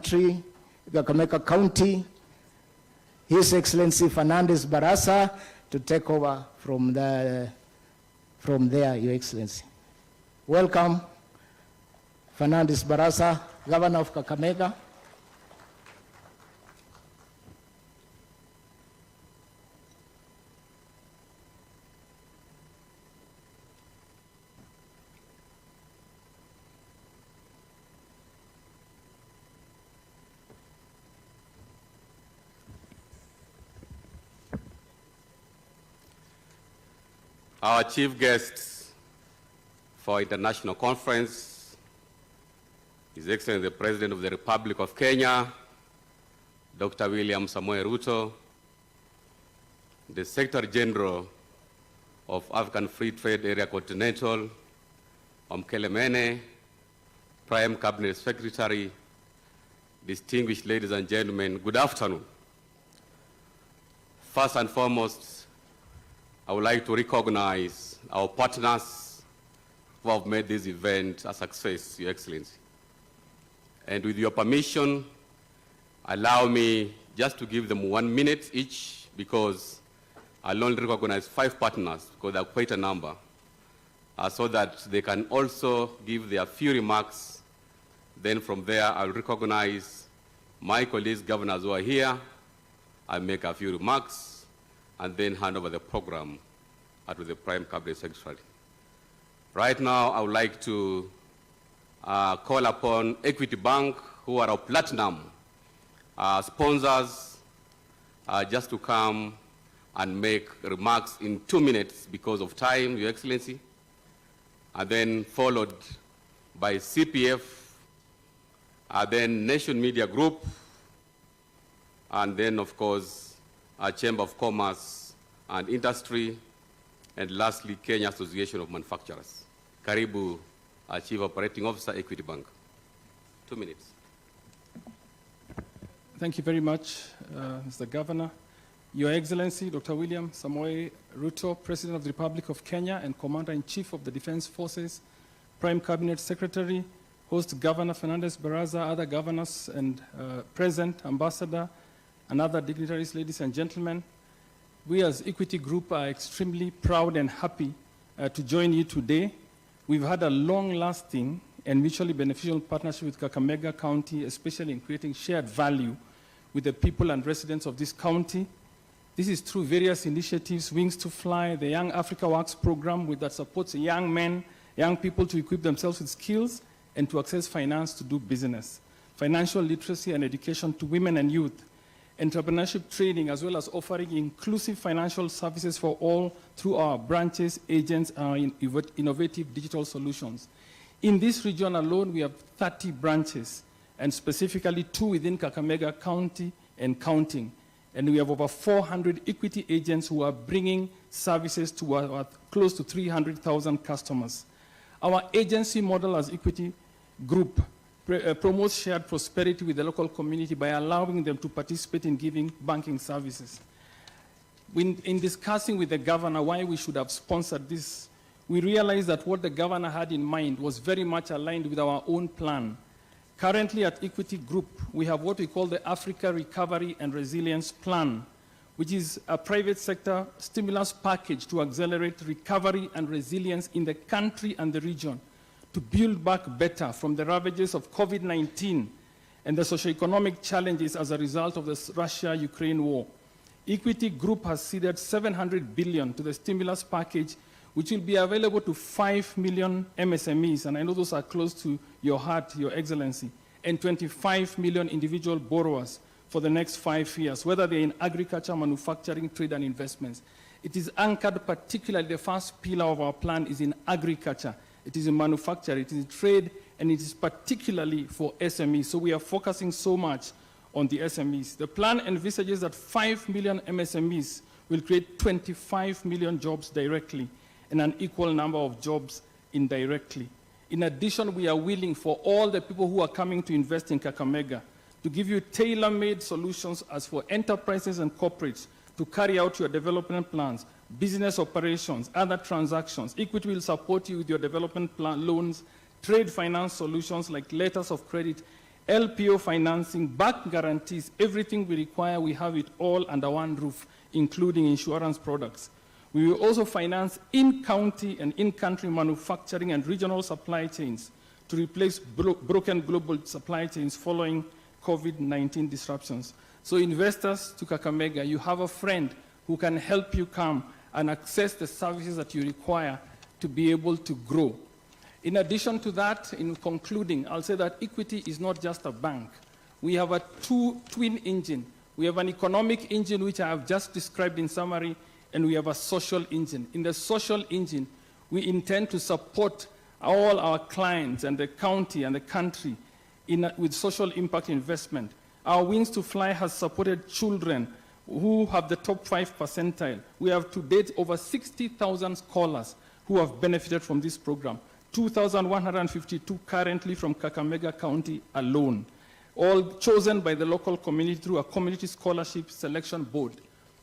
country, Kakamega County, His Excellency Fernandez Barasa, to take over from there, Your Excellency. Welcome, Fernandez Barasa, Governor of Kakamega. Our chief guest for international conference, His Excellency the President of the Republic of Kenya, Dr. William Samoei Ruto, the Secretary General of African Free Trade Area Continental, Omkelemene, Prime Cabinet Secretary, distinguished ladies and gentlemen, good afternoon. First and foremost, I would like to recognize our partners who have made this event a success, Your Excellency. And with your permission, allow me just to give them 1 minute each, because I'll only recognize 5 partners, because they're quite a number, so that they can also give their few remarks. Then from there, I'll recognize my colleagues, governors who are here. I'll make a few remarks, and then hand over the program to the Prime Cabinet Secretary. Right now, I would like to call upon Equity Bank, who are our platinum sponsors, just to come and make remarks in 2 minutes because of time, Your Excellency, and then followed by CPF, then Nation Media Group, and then, of course, our Chamber of Commerce and Industry, and lastly, Kenya Association of Manufacturers. Karibu, our Chief Operating Officer, Equity Bank. 2 minutes. Thank you very much, Mr. Governor. Your Excellency, Dr. William Samoei Ruto, President of the Republic of Kenya and Commander-in-Chief of the Defense Forces, Prime Cabinet Secretary, Host Governor Fernandez Barasa, other governors and present, Ambassador, and other dignitaries, ladies and gentlemen. We as Equity Group are extremely proud and happy to join you today. We've had a long-lasting and mutually beneficial partnership with Kakamega County, especially in creating shared value with the people and residents of this county. This is through various initiatives, Wings to Fly, the Young Africa Works program that supports young men, young people to equip themselves with skills and to access finance to do business, financial literacy and education to women and youth, entrepreneurship training, as well as offering inclusive financial services for all through our branches, agents, and our innovative digital solutions. In this region alone, we have 30 branches, and specifically 2 within Kakamega County and counting. And we have over 400 equity agents who are bringing services to our close to 300,000 customers. Our agency model as Equity Group promotes shared prosperity with the local community by allowing them to participate in giving banking services. In discussing with the governor why we should have sponsored this, we realized that what the governor had in mind was very much aligned with our own plan. Currently at Equity Group, we have what we call the Africa Recovery and Resilience Plan, which is a private sector stimulus package to accelerate recovery and resilience in the country and the region, to build back better from the ravages of COVID-19 and the socioeconomic challenges as a result of the Russia-Ukraine war. Equity Group has seeded 700 billion to the stimulus package, which will be available to 5 million MSMEs, and I know those are close to your heart, Your Excellency, and 25 million individual borrowers for the next 5 years, whether they're in agriculture, manufacturing, trade, and investments. It is anchored particularly, the first pillar of our plan is in agriculture. It is in manufacturing, it is in trade, and it is particularly for SMEs. So we are focusing so much on the SMEs. The plan envisages that 5 million MSMEs will create 25 million jobs directly and an equal number of jobs indirectly. In addition, we are willing for all the people who are coming to invest in Kakamega to give you tailor-made solutions as for enterprises and corporates to carry out your development plans, business operations, other transactions. Equity will support you with your development plan loans, trade finance solutions like letters of credit, LPO financing, back guarantees, everything we require, we have it all under one roof, including insurance products. We will also finance in-county and in-country manufacturing and regional supply chains to replace broken global supply chains following COVID-19 disruptions. So investors to Kakamega, you have a friend who can help you come and access the services that you require to be able to grow. In addition to that, in concluding, I'll say that Equity is not just a bank. We have a twin engine. We have an economic engine, which I have just described in summary, and we have a social engine. In the social engine, we intend to support all our clients and the county and the country with social impact investment. Our Wings to Fly has supported children who have the top 5 percentile. We have to date over 60,000 scholars who have benefited from this program. 2,152 currently from Kakamega County alone, all chosen by the local community through a community scholarship selection board.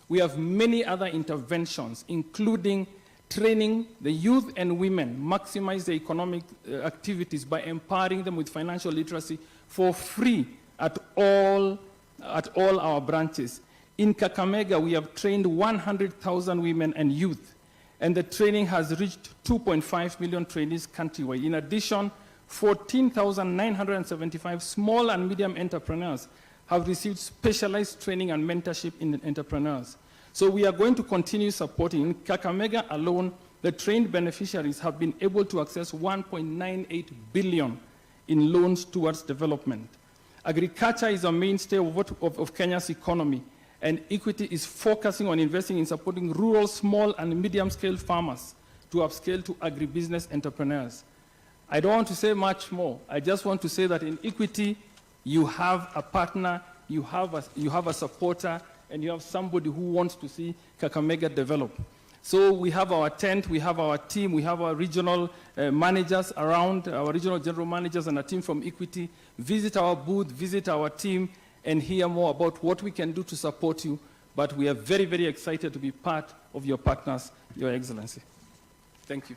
We have many other interventions, including training the youth and women, maximize the economic activities by empowering them with financial literacy for free at all our branches. In Kakamega, we have trained 100,000 women and youth, and the training has reached 2.5 million trainees countrywide. In addition, 14,975 small and medium entrepreneurs have received specialized training and mentorship in entrepreneurs. So we are going to continue supporting. In Kakamega alone, the trained beneficiaries have been able to access 1.98 billion in loans towards development. Agriculture is a mainstay of Kenya's economy, and Equity is focusing on investing in supporting rural, small, and medium-scale farmers to upscale to agribusiness entrepreneurs. I don't want to say much more. I just want to say that in Equity, you have a partner, you have a supporter, and you have somebody who wants to see Kakamega develop. So we have our tent, we have our team, we have our regional managers around, our regional general managers and a team from Equity. Visit our booth, visit our team, and hear more about what we can do to support you. But we are very, very excited to be part of your partners, Your Excellency. Thank you.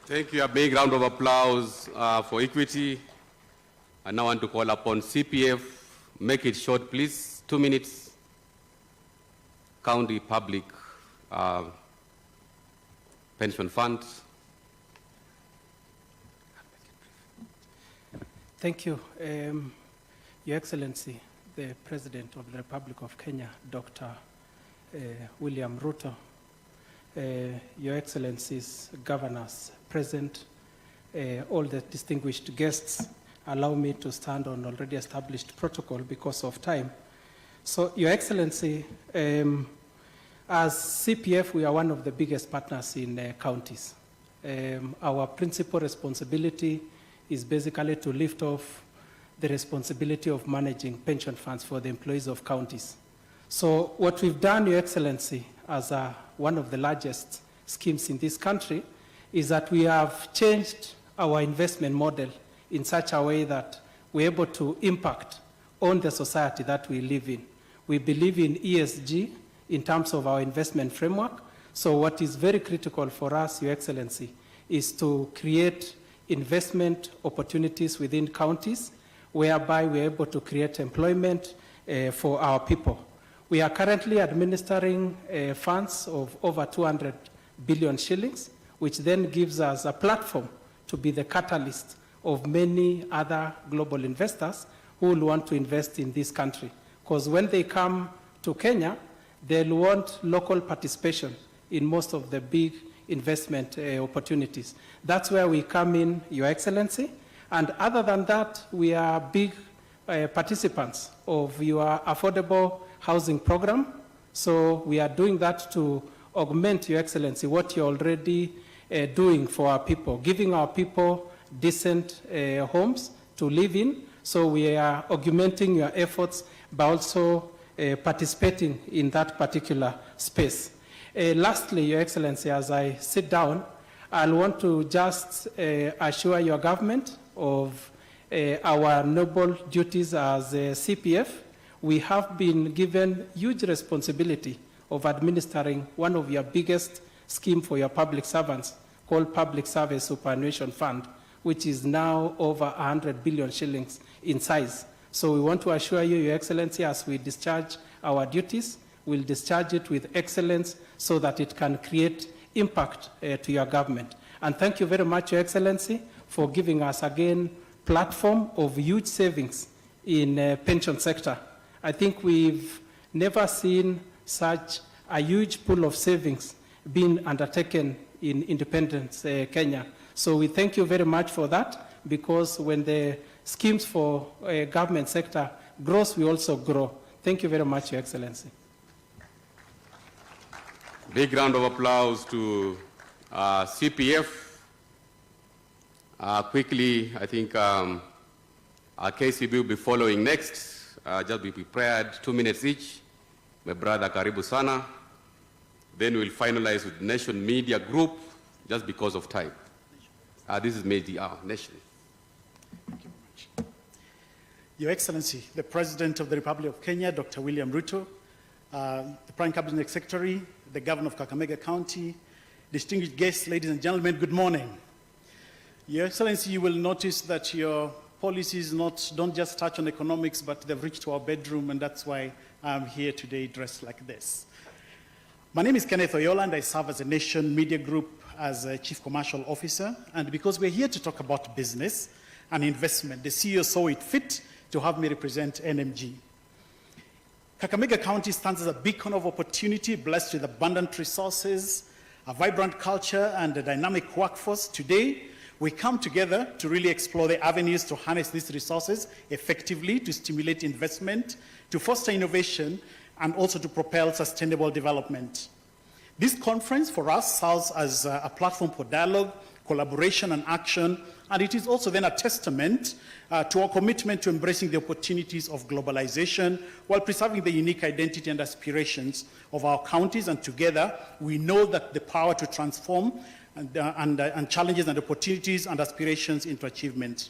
Thank you. A big round of applause for Equity. I now want to call upon CPF. Make it short, please. 2 minutes. County Public Pension Fund. Thank you. Your Excellency, the President of the Republic of Kenya, Dr. William Ruto, Your Excellencies, Governors present, all the distinguished guests, allow me to stand on already established protocol because of time. So, Your Excellency, as CPF, we are one of the biggest partners in counties. Our principal responsibility is basically to lift off the responsibility of managing pension funds for the employees of counties. So what we've done, Your Excellency, as one of the largest schemes in this country, is that we have changed our investment model in such a way that we're able to impact on the society that we live in. We believe in ESG in terms of our investment framework. So what is very critical for us, Your Excellency, is to create investment opportunities within counties whereby we're able to create employment for our people. We are currently administering funds of over 200 billion shillings, which then gives us a platform to be the catalyst of many other global investors who will want to invest in this country. Because when they come to Kenya, they'll want local participation in most of the big investment opportunities. That's where we come in, Your Excellency. And other than that, we are big participants of your affordable housing program. So we are doing that to augment, Your Excellency, what you're already doing for our people, giving our people decent homes to live in. So we are augmenting your efforts by also participating in that particular space. Lastly, Your Excellency, as I sit down, I'll want to just assure your government of our noble duties as CPF. We have been given huge responsibility of administering one of your biggest schemes for your public servants called Public Service Superannuation Fund, which is now over 100 billion shillings in size. So we want to assure you, Your Excellency, as we discharge our duties, we'll discharge it with excellence so that it can create impact to your government. And thank you very much, Your Excellency, for giving us again platform of huge savings in pension sector. I think we've never seen such a huge pool of savings being undertaken in independence Kenya. So we thank you very much for that, because when the schemes for government sector grows, we also grow. Thank you very much, Your Excellency. Big round of applause to CPF. Quickly, I think our KCB will be following next. Just be prepared, 2 minutes each. My brother, karibu sana. Then we'll finalize with Nation Media Group, just because of time. This is Media Nation. Thank you very much. Your Excellency, the President of the Republic of Kenya, Dr. William Ruto, the Prime Cabinet Secretary, the Governor of Kakamega County, distinguished guests, ladies and gentlemen, good morning. Your Excellency, you will notice that your policies don't just touch on economics, but they've reached to our bedroom, and that's why I'm here today dressed like this. My name is Kenneth Oyola, and I serve as a Nation Media Group as a Chief Commercial Officer. And because we're here to talk about business and investment, the CEO saw it fit to have me represent NMG. Kakamega County stands as a beacon of opportunity, blessed with abundant resources, a vibrant culture, and a dynamic workforce. Today, we come together to really explore the avenues to harness these resources effectively, to stimulate investment, to foster innovation, and also to propel sustainable development. This conference for us serves as a platform for dialogue, collaboration, and action, and it is also then a testament to our commitment to embracing the opportunities of globalization while preserving the unique identity and aspirations of our counties, and together we know that the power to transform and challenges and opportunities and aspirations into achievement.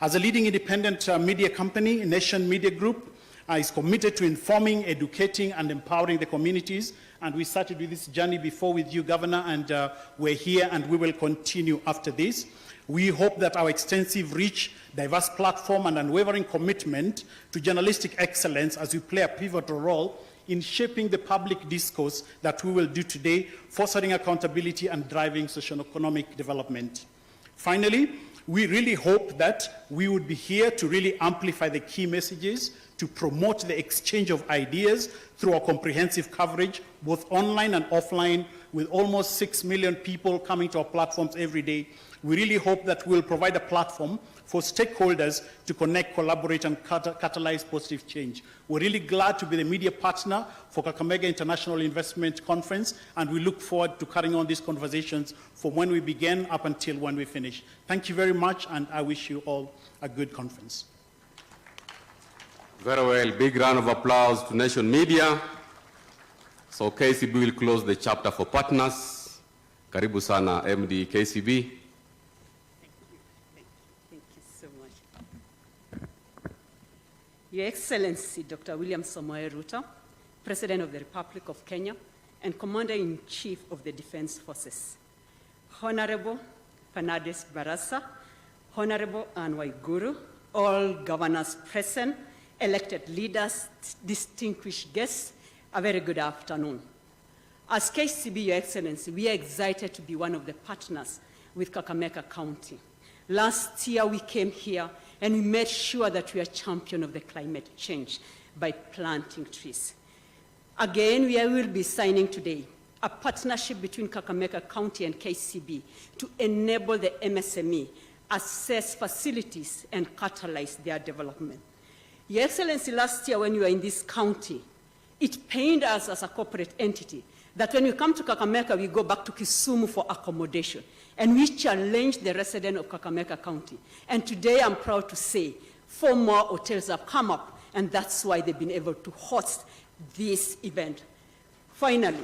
As a leading independent media company, Nation Media Group is committed to informing, educating, and empowering the communities. And we started with this journey before with you, Governor, and we're here, and we will continue after this. We hope that our extensive reach, diverse platform, and unwavering commitment to journalistic excellence as we play a pivotal role in shaping the public discourse that we will do today, fostering accountability and driving socio-economic development. Finally, we really hope that we would be here to really amplify the key messages, to promote the exchange of ideas through our comprehensive coverage, both online and offline, with almost 6 million people coming to our platforms every day. We really hope that we'll provide a platform for stakeholders to connect, collaborate, and catalyze positive change. We're really glad to be the media partner for Kakamega International Investment Conference, and we look forward to carrying on these conversations from when we begin up until when we finish. Thank you very much, and I wish you all a good conference. Very well. Big round of applause to Nation Media. So KCB will close the chapter for partners. Karibu sana, MD KCB. Your Excellency, Dr. William Samoei Ruto, President of the Republic of Kenya and Commander-in-Chief of the Defense Forces, Honorable Fernandes Barasa, Honorable Anne Waiguru, all governors present, elected leaders, distinguished guests, a very good afternoon. As KCB, Your Excellency, we are excited to be one of the partners with Kakamega County. Last year we came here and we made sure that we are champion of the climate change by planting trees. Again, we will be signing today a partnership between Kakamega County and KCB to enable the MSME assess facilities and catalyze their development. Your Excellency, last year when you were in this county, it pained us as a corporate entity that when we come to Kakamega, we go back to Kisumu for accommodation. And we challenged the residents of Kakamega County. And today I'm proud to say 4 more hotels have come up, and that's why they've been able to host this event. Finally,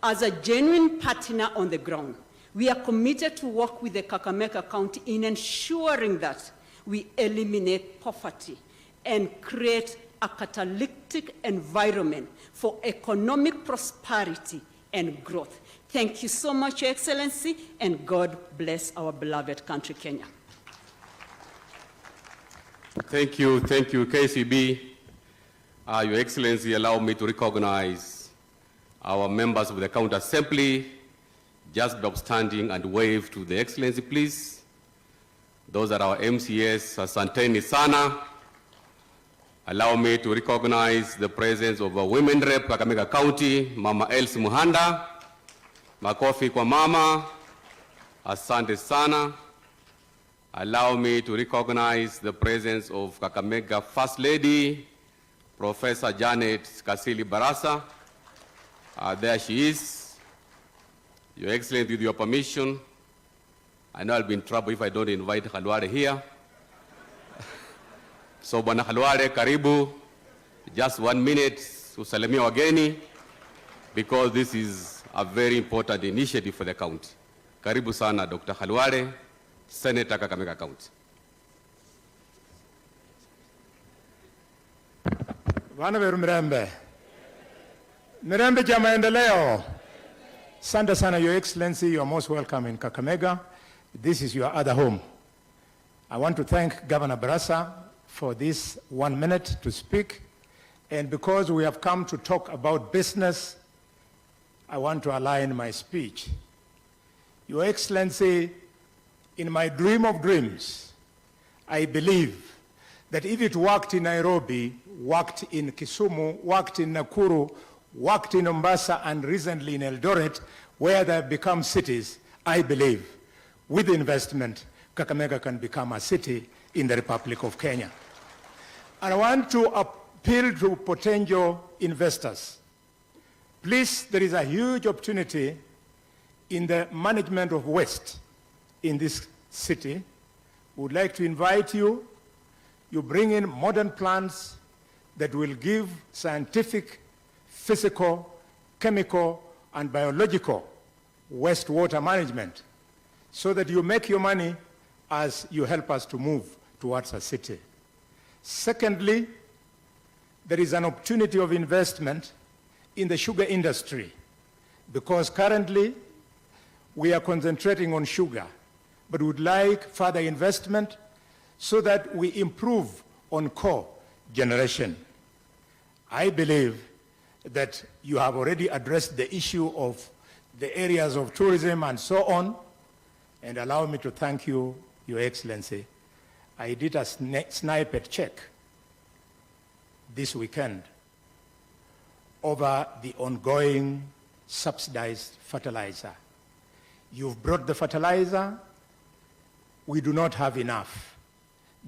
as a genuine partner on the ground, we are committed to work with the Kakamega County in ensuring that we eliminate poverty and create a catalytic environment for economic prosperity and growth. Thank you so much, Your Excellency, and God bless our beloved country, Kenya. Thank you, KCB. Your Excellency, allow me to recognize our members of the County Assembly. Just be upstanding and wave to the Excellency, please. Those are our MCS, Asanteni Sana. Allow me to recognize the presence of a women rep, Kakamega County, Mama Elsie Muhanda. Makofi kwa mama. Asante Sana. Allow me to recognize the presence of Kakamega First Lady, Professor Janet Kasili Barasa. There she is. Your Excellency, with your permission, I know I'll be in trouble if I don't invite Khalwale here. So, Bwana Khalwale, karibu. Just 1 minute, usalimia wageni, because this is a very important initiative for the county. Karibu sana, Dr. Khalwale, Senator Kakamega County. Vana veru mirembe. Mirembe cha maendeleo. Asante sana, Your Excellency. You are most welcome in Kakamega. This is your other home. I want to thank Governor Barasa for this 1 minute to speak. And because we have come to talk about business, I want to align my speech. Your Excellency, in my dream of dreams, I believe that if it worked in Nairobi, worked in Kisumu, worked in Nakuru, worked in Mombasa, and recently in Eldoret, where they have become cities, I believe with investment, Kakamega can become a city in the Republic of Kenya. And I want to appeal to potential investors. Please, there is a huge opportunity in the management of waste in this city. We would like to invite you. You bring in modern plants that will give scientific, physical, chemical, and biological wastewater management so that you make your money as you help us to move towards a city. Secondly, there is an opportunity of investment in the sugar industry because currently we are concentrating on sugar, but would like further investment so that we improve on co-generation. I believe that you have already addressed the issue of the areas of tourism and so on, and allow me to thank you, Your Excellency. I did a sniper check this weekend over the ongoing subsidized fertilizer. You've brought the fertilizer. We do not have enough.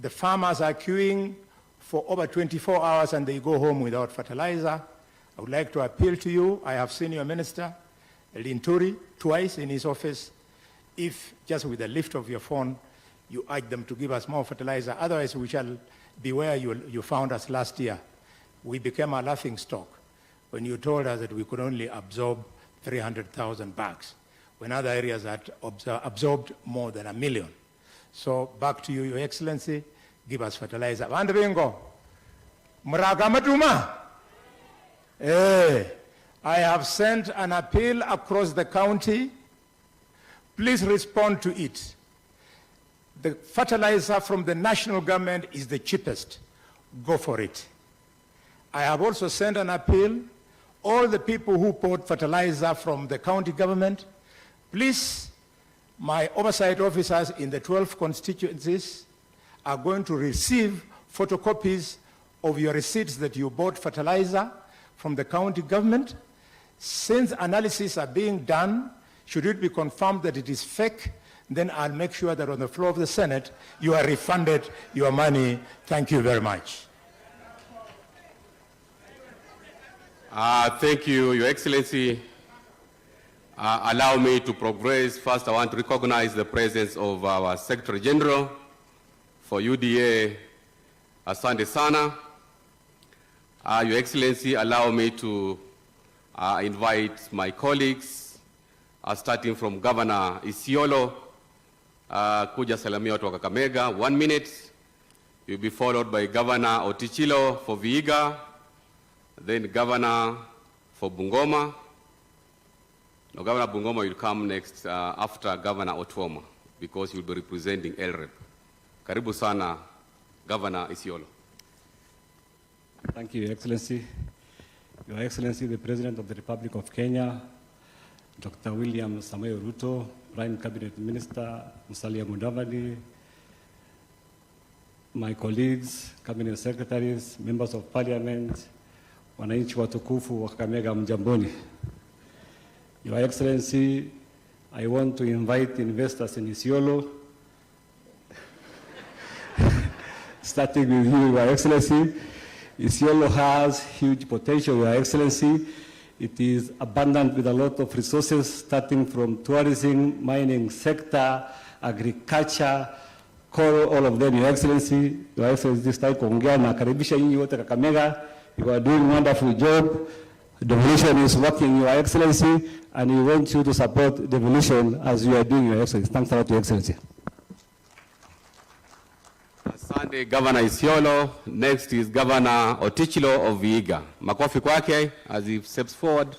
The farmers are queuing for over 24 hours and they go home without fertilizer. I would like to appeal to you. I have seen your minister, Linturi, twice in his office. If just with the lift of your phone, you urge them to give us more fertilizer. Otherwise, we shall be where you found us last year. We became a laughing stock when you told us that we could only absorb 300,000 bags, when other areas had absorbed more than 1 million. So back to you, Your Excellency, give us fertilizer. Vandu bingo, muraga matuma. I have sent an appeal across the county. Please respond to it. The fertilizer from the national government is the cheapest. Go for it. I have also sent an appeal. All the people who bought fertilizer from the county government, please, my oversight officers in the 12 constituencies are going to receive photocopies of your receipts that you bought fertilizer from the county government. Since analyses are being done, should it be confirmed that it is fake, then I'll make sure that on the floor of the Senate, you are refunded your money. Thank you very much. Thank you, Your Excellency. Allow me to progress. First, I want to recognize the presence of our Secretary General for UDA, Asante Sana. Your Excellency, allow me to invite my colleagues, starting from Governor Isiolo, kuja salamia watu wa Kakamega. 1 minute. You'll be followed by Governor Otichilo for Vihiga, then Governor for Bungoma. No, Governor Bungoma will come next after Governor Otuoma because you'll be representing LREP. Karibu sana, Governor Isiolo. Thank you, Your Excellency. Your Excellency, the President of the Republic of Kenya, Dr. William Samoei Ruto, Prime Cabinet Minister Musalia Mudavadi, my colleagues, Cabinet Secretaries, Members of Parliament, wananchi watukufu wa Kakamega mjamboni. Your Excellency, I want to invite investors in Isiolo, starting with you, Your Excellency. Isiolo has huge potential, Your Excellency. It is abundant with a lot of resources, starting from tourism, mining sector, agriculture, coal, all of them, Your Excellency. Your Excellency, this time kuongea na karibisha nyinyi wote Kakamega. You are doing a wonderful job. Devolution is working, Your Excellency, and we want you to support devolution as you are doing, Your Excellency. Thanks a lot, Your Excellency. Asante, Governor Isiolo. Next is Governor Otichilo of Vihiga. Makofi kwake as he steps forward.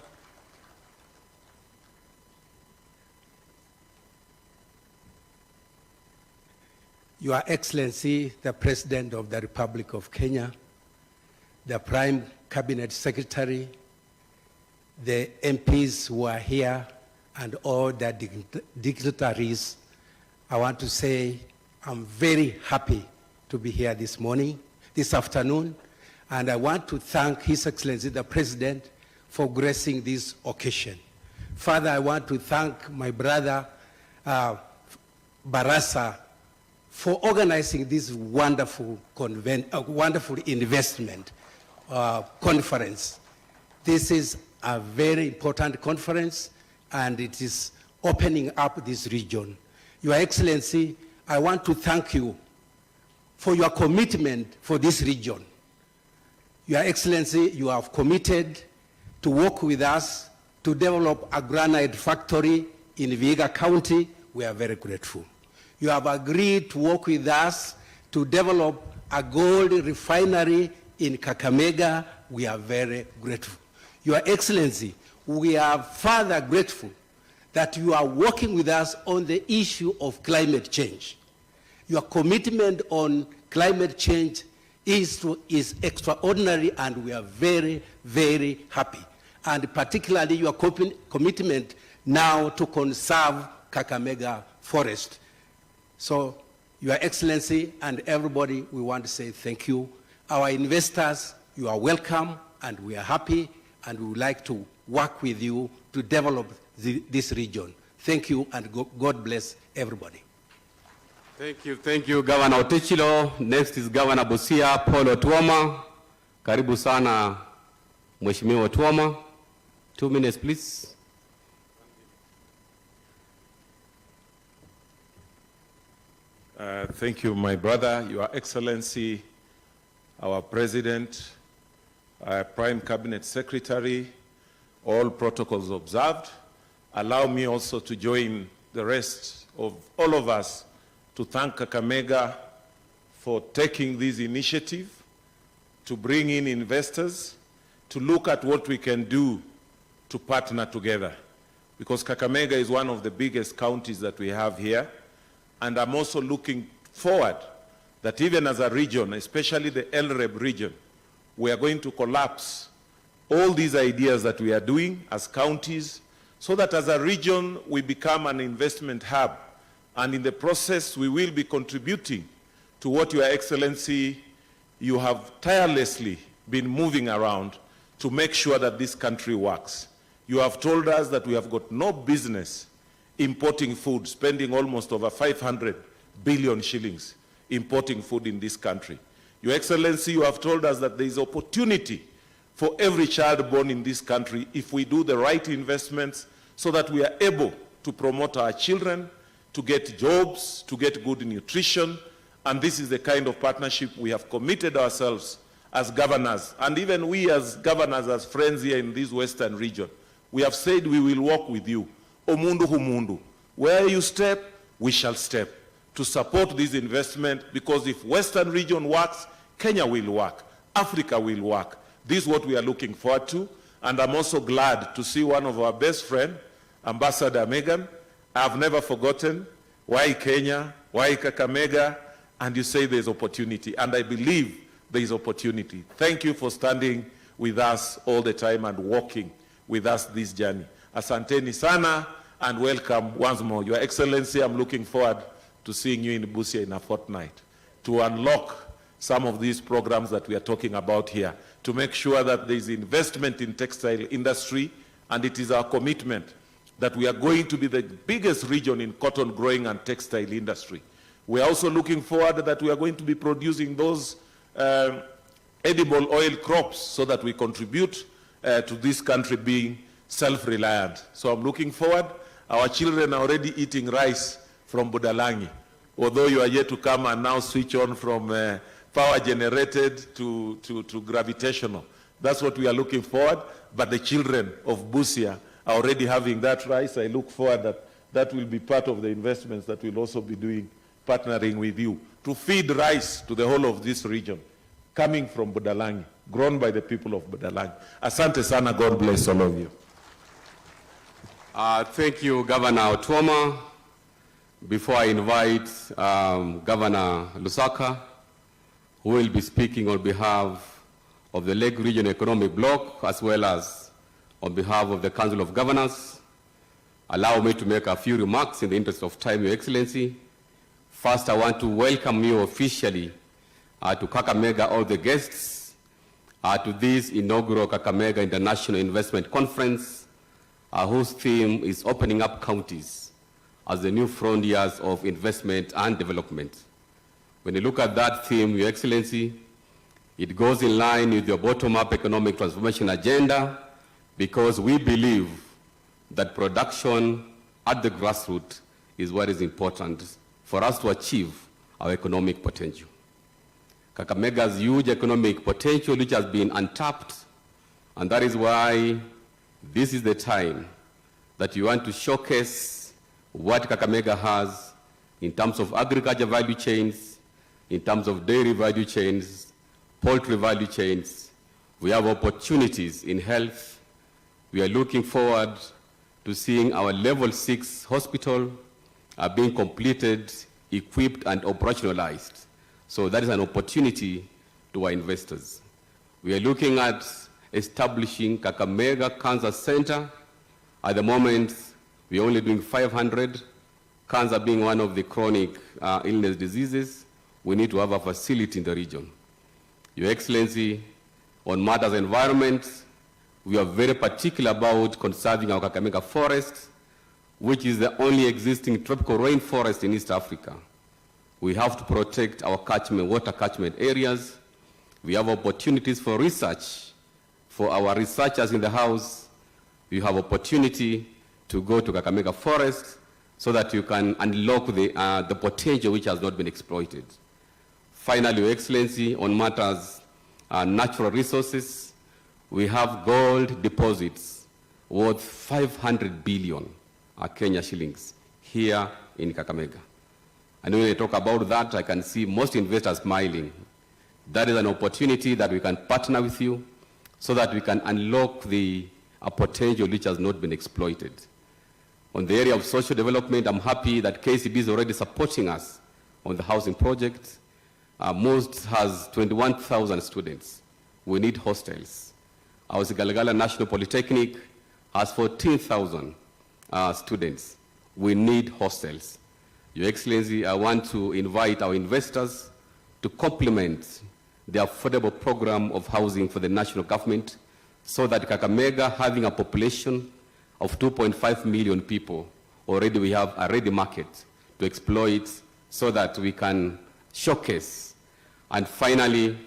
Your Excellency, the President of the Republic of Kenya, the Prime Cabinet Secretary, the MPs who are here, and all the dignitaries, I want to say I'm very happy to be here this afternoon, and I want to thank His Excellency, the President, for gracing this occasion. Further, I want to thank my brother, Barasa, for organizing this wonderful investment conference. This is a very important conference, and it is opening up this region. Your Excellency, I want to thank you for your commitment for this region. Your Excellency, you have committed to work with us to develop a granite factory in Vihiga County. We are very grateful. You have agreed to work with us to develop a gold refinery in Kakamega. We are very grateful. Your Excellency, we are further grateful that you are working with us on the issue of climate change. Your commitment on climate change is extraordinary, and we are very, very happy. And particularly your commitment now to conserve Kakamega forest. So, Your Excellency and everybody, we want to say thank you. Our investors, you are welcome, and we are happy, and we would like to work with you to develop this region. Thank you, and God bless everybody. Thank you, Governor Otichilo. Next is Governor Busia, Paul Otuoma. Karibu sana, Mheshimiwa Otuoma. 2 minutes, please. Thank you, my brother, Your Excellency, our President, Prime Cabinet Secretary, all protocols observed. Allow me also to join the rest of all of us to thank Kakamega for taking this initiative to bring in investors, to look at what we can do to partner together. Because Kakamega is one of the biggest counties that we have here, and I'm also looking forward that even as a region, especially the LREB region, we are going to collapse all these ideas that we are doing as counties, so that as a region we become an investment hub. And in the process, we will be contributing to what Your Excellency, you have tirelessly been moving around to make sure that this country works. You have told us that we have got no business importing food, spending almost over 500 billion shillings importing food in this country. Your Excellency, you have told us that there is opportunity for every child born in this country if we do the right investments so that we are able to promote our children, to get jobs, to get good nutrition. And this is the kind of partnership we have committed ourselves as governors, and even we as governors, as friends here in this western region. We have said we will work with you. Omundu humundu. Where you step, we shall step to support this investment, because if Western region works, Kenya will work, Africa will work. This is what we are looking forward to, and I'm also glad to see one of our best friends, Ambassador Megan. I've never forgotten why Kenya, why Kakamega, and you say there's opportunity, and I believe there is opportunity. Thank you for standing with us all the time and walking with us this journey. Asanteni sana, and welcome once more. Your Excellency, I'm looking forward to seeing you in Busia in a fortnight to unlock some of these programs that we are talking about here, to make sure that there is investment in textile industry, and it is our commitment that we are going to be the biggest region in cotton growing and textile industry. We are also looking forward that we are going to be producing those edible oil crops so that we contribute to this country being self-reliant. So I'm looking forward. Our children are already eating rice from Budalangi, although you are yet to come and now switch on from power generated to gravitational. That's what we are looking forward, but the children of Busia are already having that rice. I look forward that that will be part of the investments that we'll also be doing, partnering with you, to feed rice to the whole of this region, coming from Budalangi, grown by the people of Budalangi. Asante sana, God bless all of you. Thank you, Governor Otuoma. Before I invite Governor Lusaka, who will be speaking on behalf of the Lake Region Economic Bloc, as well as on behalf of the Council of Governors, allow me to make a few remarks in the interest of time, Your Excellency. First, I want to welcome you officially to Kakamega, all the guests, to this inaugural Kakamega International Investment Conference, whose theme is opening up counties as the new frontiers of investment and development. When you look at that theme, Your Excellency, it goes in line with your bottom-up economic transformation agenda, because we believe that production at the grassroots is what is important for us to achieve our economic potential. Kakamega's huge economic potential, which has been untapped, and that is why this is the time that you want to showcase what Kakamega has in terms of agriculture value chains, in terms of dairy value chains, poultry value chains. We have opportunities in health. We are looking forward to seeing our level 6 hospital being completed, equipped, and operationalized. So that is an opportunity to our investors. We are looking at establishing Kakamega Cancer Center. At the moment, we are only doing 500. Cancer being one of the chronic illness diseases, we need to have a facility in the region. Your Excellency, on matters of environment, we are very particular about conserving our Kakamega forest, which is the only existing tropical rainforest in East Africa. We have to protect our water catchment areas. We have opportunities for research. For our researchers in the house, you have opportunity to go to Kakamega forest so that you can unlock the potential which has not been exploited. Finally, Your Excellency, on matters natural resources, we have gold deposits worth 500 billion Kenya shillings here in Kakamega. And when I talk about that, I can see most investors smiling. That is an opportunity that we can partner with you so that we can unlock the potential which has not been exploited. On the area of social development, I'm happy that KCB is already supporting us on the housing project. Most has 21,000 students. We need hostels. Our Galagala National Polytechnic has 14,000 students. We need hostels. Your Excellency, I want to invite our investors to complement the affordable program of housing for the national government so that Kakamega, having a population of 2.5 million people, already we have a ready market to exploit so that we can showcase. And finally,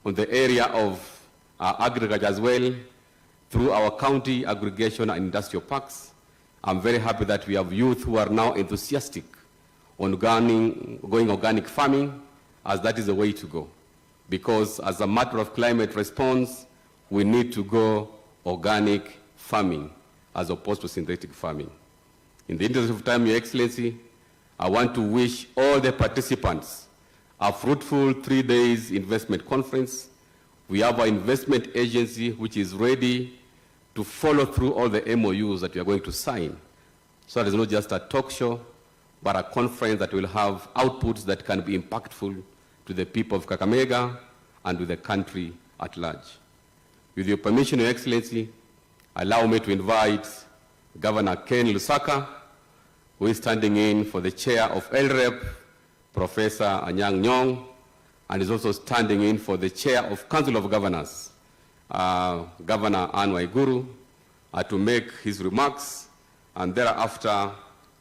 on the area of agriculture as well, through our county aggregation and industrial parks, I'm very happy that we have youth who are now enthusiastic on going organic farming, as that is the way to go. Because as a matter of climate response, we need to go organic farming as opposed to synthetic farming. In the interest of time, Your Excellency, I want to wish all the participants a fruitful 3 days investment conference. We have our investment agency which is ready to follow through all the MOUs that we are going to sign. So it's not just a talk show, but a conference that will have outputs that can be impactful to the people of Kakamega and to the country at large. With your permission, Your Excellency, allow me to invite Governor Ken Lusaka, who is standing in for the chair of LREP, Professor Anyang' Nyong, and is also standing in for the chair of Council of Governors, Governor Anne Waiguru, to make his remarks, and thereafter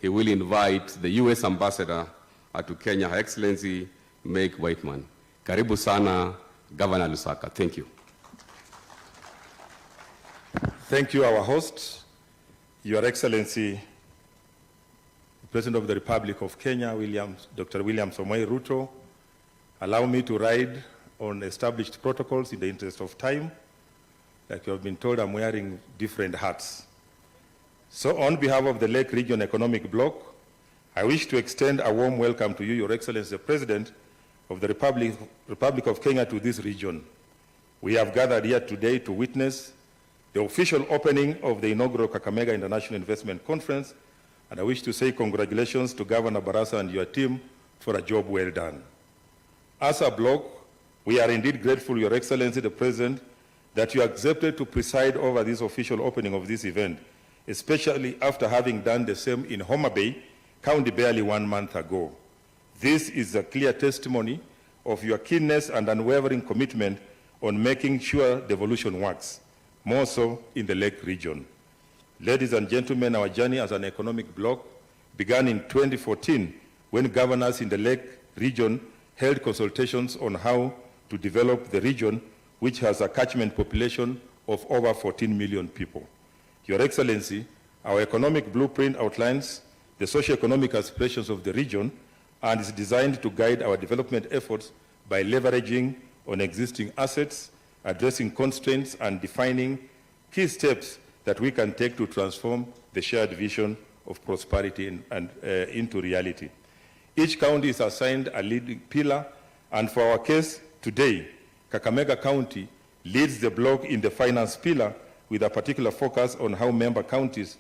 he will invite the U.S. Ambassador to Kenya, Her Excellency Meg Whiteman. Karibu sana, Governor Lusaka. Thank you. Thank you, our host, Your Excellency, the President of the Republic of Kenya, Dr. William Samoei Ruto. Allow me to ride on established protocols in the interest of time. Like you have been told, I'm wearing different hats. So on behalf of the Lake Region Economic Bloc, I wish to extend a warm welcome to you, Your Excellency, the President of the Republic of Kenya, to this region. We have gathered here today to witness the official opening of the inaugural Kakamega International Investment Conference, and I wish to say congratulations to Governor Barasa and your team for a job well done. As a bloc, we are indeed grateful, Your Excellency, the President, that you accepted to preside over this official opening of this event, especially after having done the same in Homa Bay County barely 1 month ago. This is a clear testimony of your keenness and unwavering commitment on making sure devolution works, more so in the Lake region. Ladies and gentlemen, our journey as an economic bloc began in 2014 when governors in the Lake region held consultations on how to develop the region, which has a catchment population of over 14 million people. Your Excellency, our economic blueprint outlines the socio-economic aspirations of the region and is designed to guide our development efforts by leveraging on existing assets, addressing constraints, and defining key steps that we can take to transform the shared vision of prosperity into reality. Each county is assigned a leading pillar, and for our case today, Kakamega County leads the bloc in the finance pillar with a particular focus on how member counties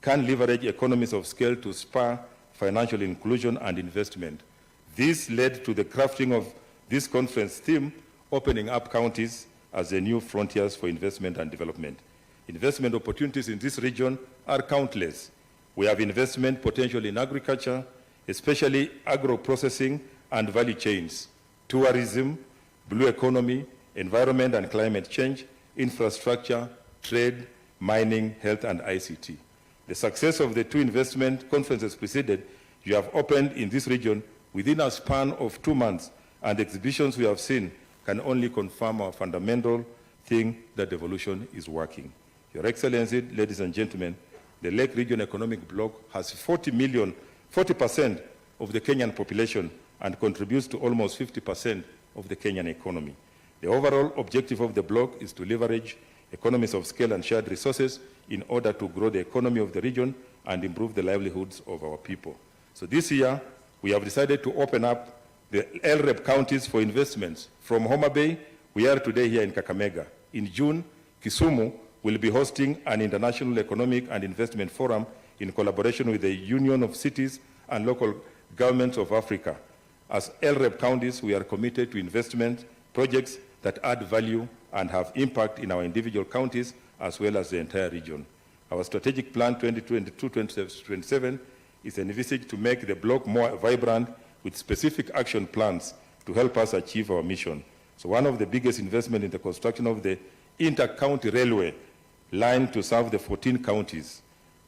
can leverage economies of scale to spur financial inclusion and investment. This led to the crafting of this conference theme, opening up counties as the new frontiers for investment and development. Investment opportunities in this region are countless. We have investment potential in agriculture, especially agro-processing and value chains, tourism, blue economy, environment and climate change, infrastructure, trade, mining, health, and ICT. The success of the two investment conferences preceded, you have opened in this region within a span of 2 months, and the exhibitions we have seen can only confirm our fundamental thing that devolution is working. Your Excellency, ladies and gentlemen, the Lake Region Economic Bloc has 40% of the Kenyan population and contributes to almost 50% of the Kenyan economy. The overall objective of the bloc is to leverage economies of scale and shared resources in order to grow the economy of the region and improve the livelihoods of our people. So this year, we have decided to open up the LREP counties for investments. From Homa Bay, we are today here in Kakamega. In June, Kisumu will be hosting an international economic and investment forum in collaboration with the Union of Cities and Local Governments of Africa. As LREP counties, we are committed to investment projects that add value and have impact in our individual counties as well as the entire region. Our strategic plan 2022-2027 is envisaged to make the bloc more vibrant with specific action plans to help us achieve our mission. So one of the biggest investments in the construction of the inter-county railway line to serve the 14 counties.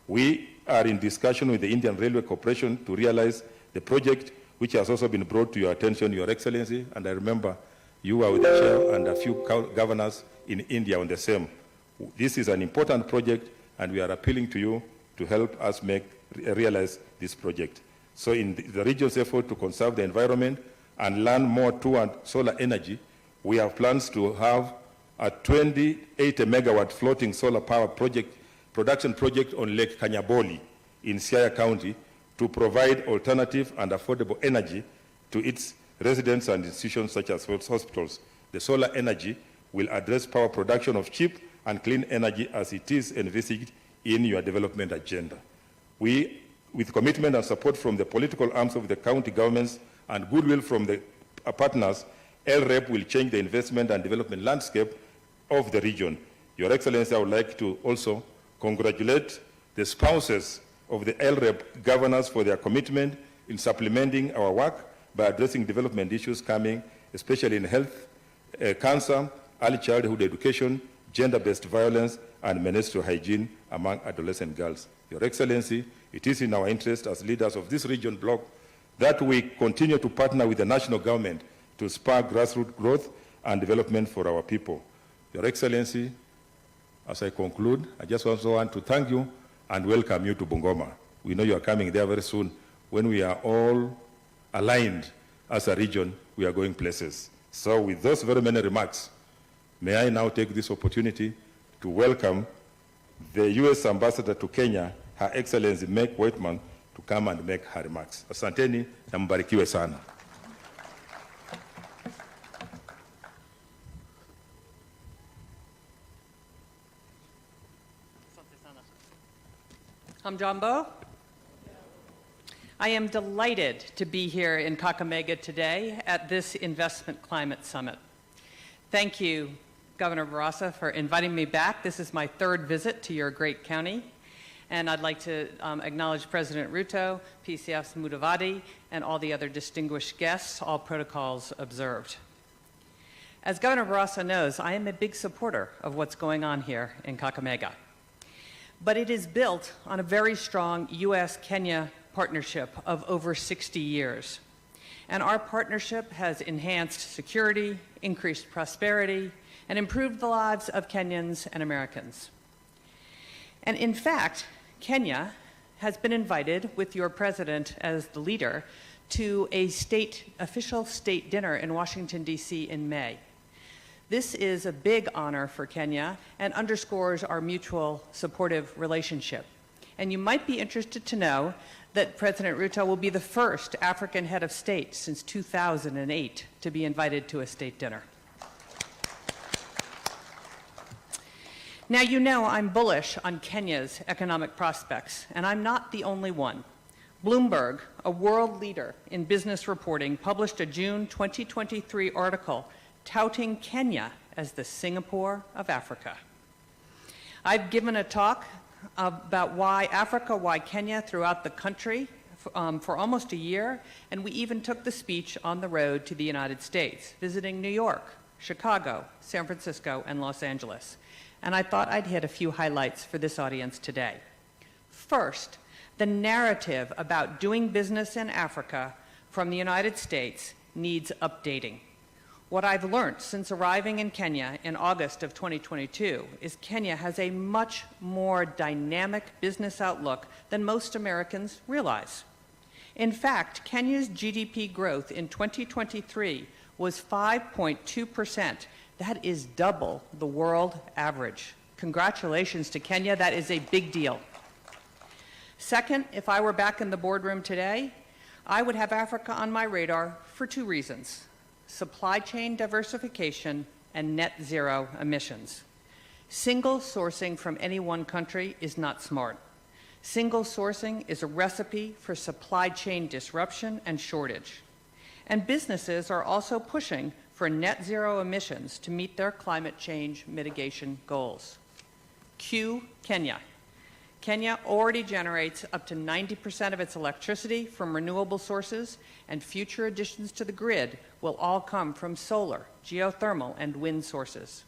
We are in discussion with the Indian Railway Corporation to realize the project, which has also been brought to your attention, Your Excellency, and I remember you were with the chair and a few governors in India on the same. This is an important project, and we are appealing to you to help us realize this project. So in the region's effort to conserve the environment and learn more toward solar energy, we have plans to have a 28 megawatt floating solar power production project on Lake Kanyaboli in Siaya County to provide alternative and affordable energy to its residents and institutions such as hospitals. The solar energy will address power production of cheap and clean energy as it is envisaged in your development agenda. We with commitment and support from the political arms of the county governments and goodwill from the partners, LREP will change the investment and development landscape of the region. Your Excellency, I would like to also congratulate the spouses of the LREP governors for their commitment in supplementing our work by addressing development issues coming, especially in health, cancer, early childhood education, gender-based violence, and menstrual hygiene among adolescent girls. Your Excellency, it is in our interest as leaders of this region bloc that we continue to partner with the national government to spur grassroots growth and development for our people. Your Excellency, as I conclude, I just also want to thank you and welcome you to Bungoma. We know you are coming there very soon. When we are all aligned as a region, we are going places. So with those very many remarks, may I now take this opportunity to welcome the U.S. Ambassador to Kenya, Her Excellency Meg Whitman, to come and make her remarks. Asanteni na mbarikiwe sana. Hamjambo. I am delighted to be here in Kakamega today at this Investment Climate Summit. Thank you, Governor Barasa, for inviting me back. This is my third visit to your great county. And I'd like to acknowledge President Ruto, PCF's Mudavadi, and all the other distinguished guests, all protocols observed. As Governor Barasa knows, I am a big supporter of what's going on here in Kakamega. But it is built on a very strong U.S.-Kenya partnership of over 60 years. And our partnership has enhanced security, increased prosperity, and improved the lives of Kenyans and Americans. And in fact, Kenya has been invited, with your president as the leader, to a official state dinner in Washington, D.C. in May. This is a big honor for Kenya and underscores our mutual supportive relationship. And you might be interested to know that President Ruto will be the first African head of state since 2008 to be invited to a state dinner. Now, you know I'm bullish on Kenya's economic prospects, and I'm not the only one. Bloomberg, a world leader in business reporting, published a June 2023 article touting Kenya as the Singapore of Africa. I've given a talk about why Africa, why Kenya throughout the country for almost a year, and we even took the speech on the road to the United States, visiting New York, Chicago, San Francisco, and Los Angeles. And I thought I'd hit a few highlights for this audience today. First, the narrative about doing business in Africa from the United States needs updating. What I've learned since arriving in Kenya in August of 2022 is Kenya has a much more dynamic business outlook than most Americans realize. In fact, Kenya's GDP growth in 2023 was 5.2%. That is double the world average. Congratulations to Kenya. That is a big deal. Second, if I were back in the boardroom today, I would have Africa on my radar for two reasons: supply chain diversification and net zero emissions. Single sourcing from any one country is not smart. Single sourcing is a recipe for supply chain disruption and shortage. And businesses are also pushing for net zero emissions to meet their climate change mitigation goals. Cue Kenya. Kenya already generates up to 90% of its electricity from renewable sources, and future additions to the grid will all come from solar, geothermal, and wind sources.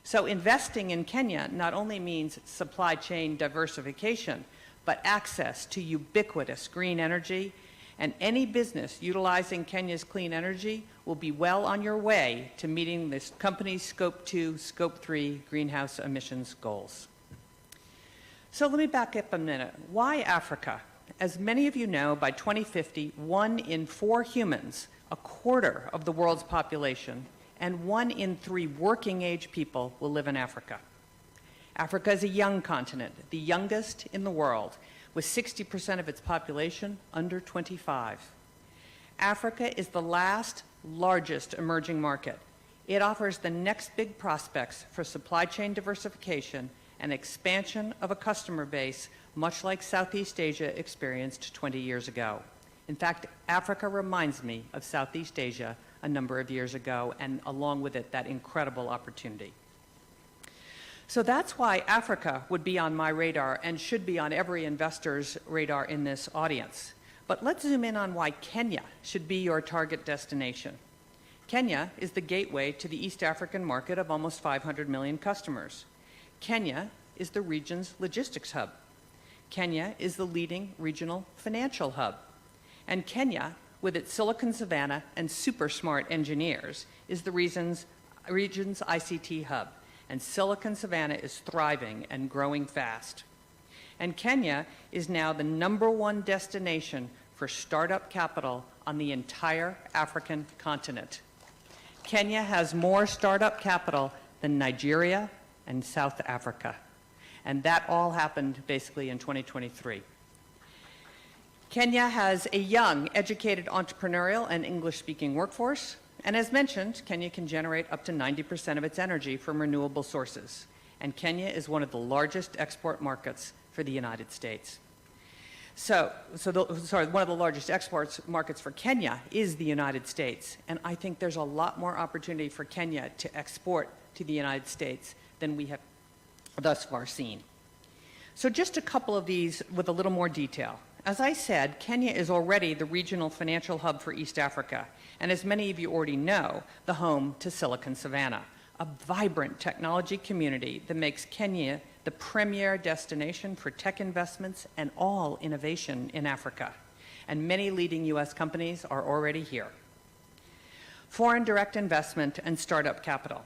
So investing in Kenya not only means supply chain diversification, but access to ubiquitous green energy, and any business utilizing Kenya's clean energy will be well on your way to meeting this company's Scope 2, Scope 3 greenhouse emissions goals. So let me back up a minute. Why Africa? As many of you know, by 2050, 1 in 4 humans, a quarter of the world's population, and 1 in 3 working-age people will live in Africa. Africa is a young continent, the youngest in the world, with 60% of its population under 25. Africa is the largest emerging market. It offers the next big prospects for supply chain diversification and expansion of a customer base much like Southeast Asia experienced 20 years ago. In fact, Africa reminds me of Southeast Asia a number of years ago, and along with it, that incredible opportunity. So that's why Africa would be on my radar and should be on every investor's radar in this audience. But let's zoom in on why Kenya should be your target destination. Kenya is the gateway to the East African market of almost 500 million customers. Kenya is the region's logistics hub. Kenya is the leading regional financial hub. And Kenya, with its Silicon Savannah and super smart engineers, is the region's ICT hub. And Silicon Savannah is thriving and growing fast. And Kenya is now the #1 destination for startup capital on the entire African continent. Kenya has more startup capital than Nigeria and South Africa. And that all happened basically in 2023. Kenya has a young, educated, entrepreneurial, and English-speaking workforce. And as mentioned, Kenya can generate up to 90% of its energy from renewable sources. And Kenya is one of the largest export markets for the United States. One of the largest export markets for Kenya is the United States. And I think there's a lot more opportunity for Kenya to export to the United States than we have thus far seen. So just a couple of these with a little more detail. As I said, Kenya is already the regional financial hub for East Africa, and as many of you already know, the home to Silicon Savannah, a vibrant technology community that makes Kenya the premier destination for tech investments and all innovation in Africa. And many leading U.S. companies are already here. Foreign direct investment and startup capital.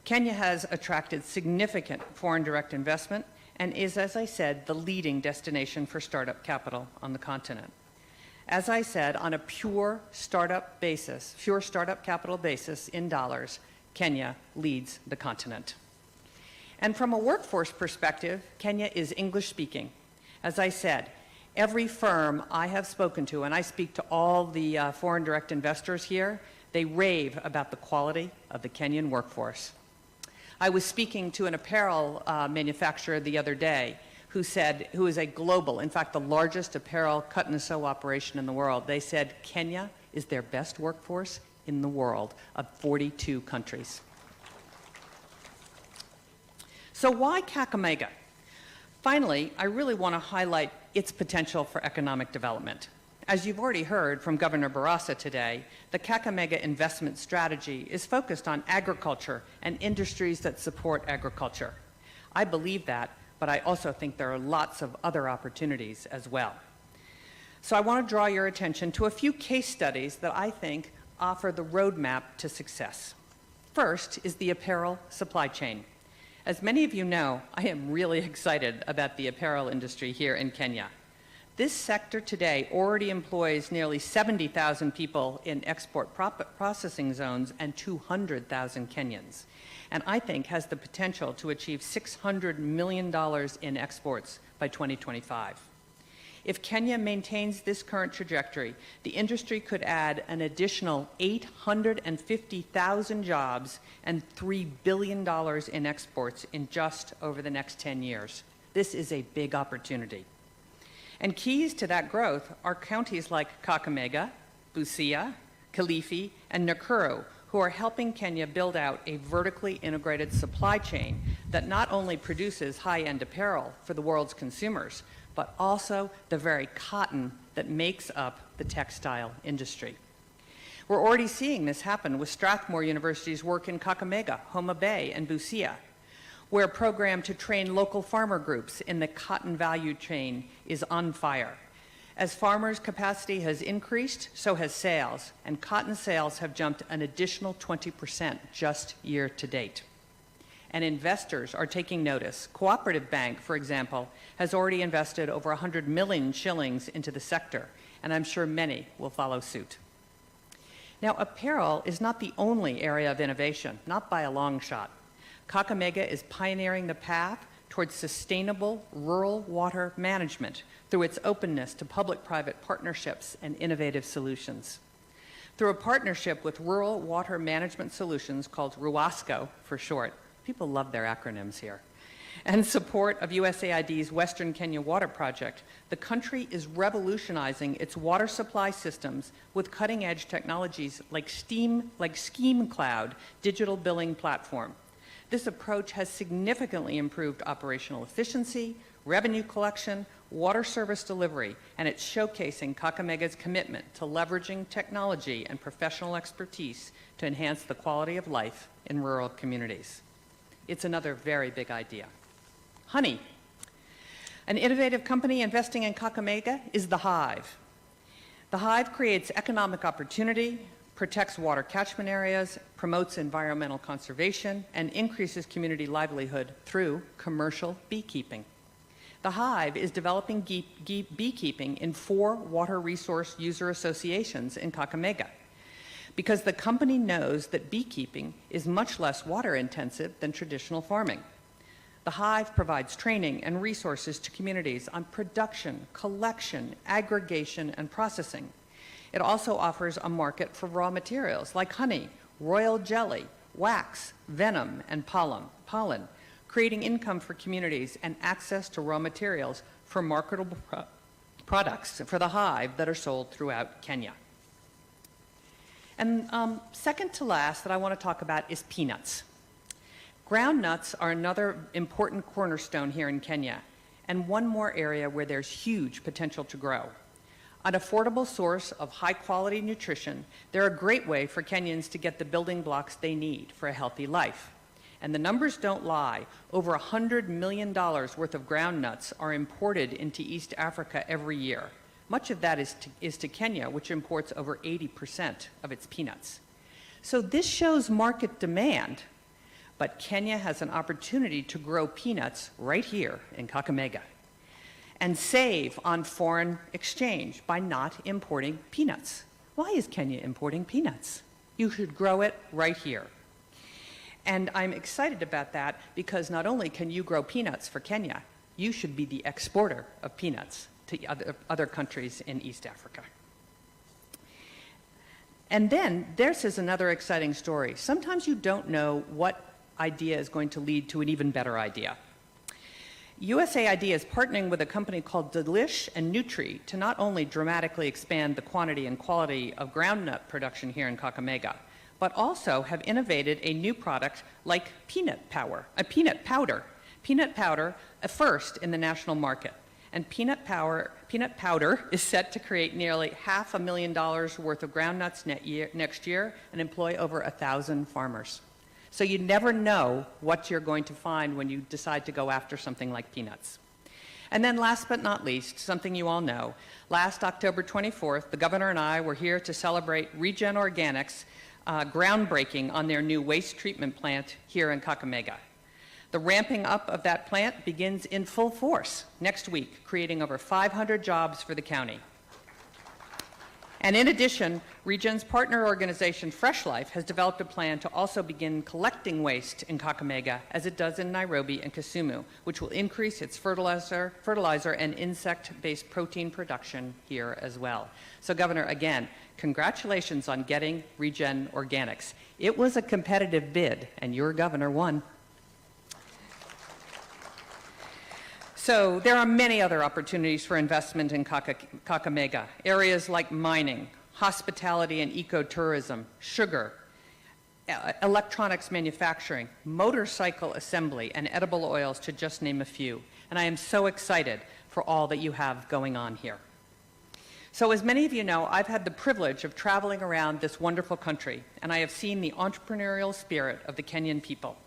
Kenya has attracted significant foreign direct investment and is, as I said, the leading destination for startup capital on the continent. As I said, on a pure startup capital basis in dollars, Kenya leads the continent. And from a workforce perspective, Kenya is English-speaking. As I said, every firm I have spoken to, and I speak to all the foreign direct investors here, they rave about the quality of the Kenyan workforce. I was speaking to an apparel manufacturer the other day who is a global, in fact, the largest apparel cut and sew operation in the world. They said Kenya is their best workforce in the world of 42 countries. So why Kakamega? Finally, I really want to highlight its potential for economic development. As you've already heard from Governor Barasa today, the Kakamega investment strategy is focused on agriculture and industries that support agriculture. I believe that, but I also think there are lots of other opportunities as well. So I want to draw your attention to a few case studies that I think offer the roadmap to success. First is the apparel supply chain. As many of you know, I am really excited about the apparel industry here in Kenya. This sector today already employs nearly 70,000 people in export processing zones and 200,000 Kenyans, and I think has the potential to achieve $600 million in exports by 2025. If Kenya maintains this current trajectory, the industry could add an additional 850,000 jobs and $3 billion in exports in just over the next 10 years. This is a big opportunity. And keys to that growth are counties like Kakamega, Busia, Kilifi, and Nakuru, who are helping Kenya build out a vertically integrated supply chain that not only produces high-end apparel for the world's consumers, but also the very cotton that makes up the textile industry. We're already seeing this happen with Strathmore University's work in Kakamega, Homa Bay, and Busia, where a program to train local farmer groups in the cotton value chain is on fire. As farmers' capacity has increased, so has sales, and cotton sales have jumped an additional 20% just year to date. And investors are taking notice. Cooperative Bank, for example, has already invested over 100 million shillings into the sector, and I'm sure many will follow suit. Now, apparel is not the only area of innovation, not by a long shot. Kakamega is pioneering the path towards sustainable rural water management through its openness to public-private partnerships and innovative solutions. Through a partnership with Rural Water Management Solutions called RUWASCO for short, people love their acronyms here, and support of USAID's Western Kenya Water Project, the country is revolutionizing its water supply systems with cutting-edge technologies like Scheme Cloud digital billing platform. This approach has significantly improved operational efficiency, revenue collection, water service delivery, and it's showcasing Kakamega's commitment to leveraging technology and professional expertise to enhance the quality of life in rural communities. It's another very big idea. Honey. An innovative company investing in Kakamega is The Hive. The Hive creates economic opportunity, protects water catchment areas, promotes environmental conservation, and increases community livelihood through commercial beekeeping. The Hive is developing beekeeping in 4 water resource user associations in Kakamega, because the company knows that beekeeping is much less water intensive than traditional farming. The Hive provides training and resources to communities on production, collection, aggregation, and processing. It also offers a market for raw materials like honey, royal jelly, wax, venom, and pollen, creating income for communities and access to raw materials for marketable products for the Hive that are sold throughout Kenya. And second to last that I want to talk about is peanuts. Ground nuts are another important cornerstone here in Kenya, and one more area where there's huge potential to grow. An affordable source of high-quality nutrition, they're a great way for Kenyans to get the building blocks they need for a healthy life. And the numbers don't lie. Over $100 million worth of ground nuts are imported into East Africa every year. Much of that is to Kenya, which imports over 80% of its peanuts. So this shows market demand, but Kenya has an opportunity to grow peanuts right here in Kakamega and save on foreign exchange by not importing peanuts. Why is Kenya importing peanuts? You should grow it right here. And I'm excited about that because not only can you grow peanuts for Kenya, you should be the exporter of peanuts to other countries in East Africa. And then this is another exciting story. Sometimes you don't know what idea is going to lead to an even better idea. USAID is partnering with a company called Delish and Nutri to not only dramatically expand the quantity and quality of groundnut production here in Kakamega, but also have innovated a new product like peanut powder, a first in the national market. And peanut powder is set to create nearly $500,000 worth of groundnuts next year and employ over 1,000 farmers. So you never know what you're going to find when you decide to go after something like peanuts. And then last but not least, something you all know, last October 24th, the governor and I were here to celebrate Regen Organics' groundbreaking on their new waste treatment plant here in Kakamega. The ramping up of that plant begins in full force next week, creating over 500 jobs for the county. And in addition, Regen's partner organization, Fresh Life, has developed a plan to also begin collecting waste in Kakamega, as it does in Nairobi and Kisumu, which will increase its fertilizer and insect-based protein production here as well. So, Governor, again, congratulations on getting Regen Organics. It was a competitive bid, and your governor won. So there are many other opportunities for investment in Kakamega, areas like mining, hospitality and ecotourism, sugar, electronics manufacturing, motorcycle assembly, and edible oils, to just name a few. And I am so excited for all that you have going on here. So as many of you know, I've had the privilege of traveling around this wonderful country, and I have seen the entrepreneurial spirit of the Kenyan people.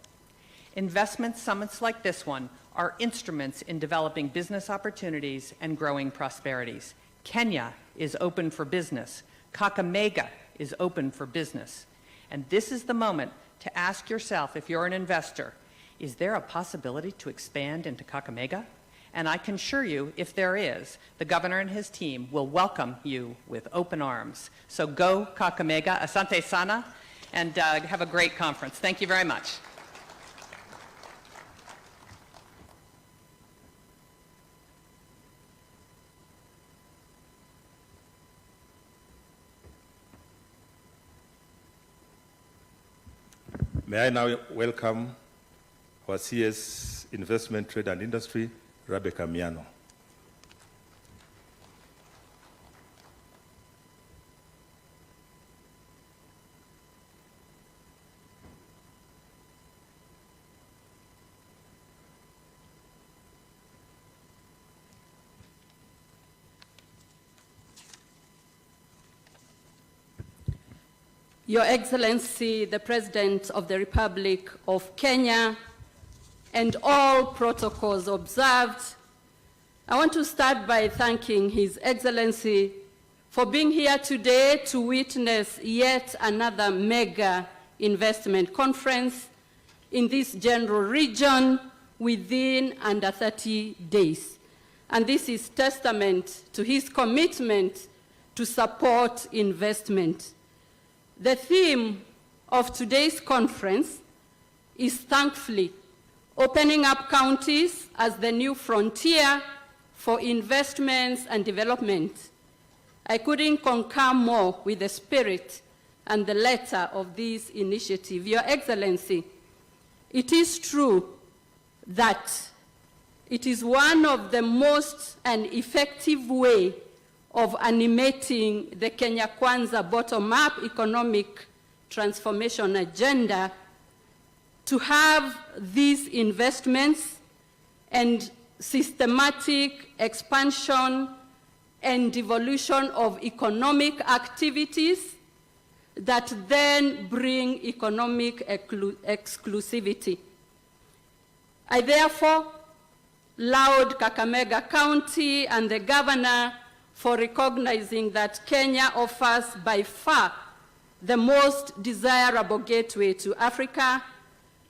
Investment summits like this one are instruments in developing business opportunities and growing prosperities. Kenya is open for business. Kakamega is open for business. And this is the moment to ask yourself, if you're an investor, is there a possibility to expand into Kakamega? And I can assure you, if there is, the governor and his team will welcome you with open arms. So go Kakamega, asante sana, and have a great conference. Thank you very much. May I now welcome our CS Investment, Trade and Industry, Rebecca Miano. Your Excellency, the President of the Republic of Kenya, and all protocols observed, I want to start by thanking His Excellency for being here today to witness yet another mega investment conference in this general region within under 30 days. And this is testament to his commitment to support investment. The theme of today's conference is thankfully opening up counties as the new frontier for investments and development. I couldn't concur more with the spirit and the letter of this initiative. Your Excellency, it is true that it is one of the most and effective way of animating the Kenya Kwanza bottom-up economic transformation agenda to have these investments and systematic expansion and devolution of economic activities that then bring economic exclusivity. I therefore laud Kakamega County and the Governor for recognizing that Kenya offers by far the most desirable gateway to Africa.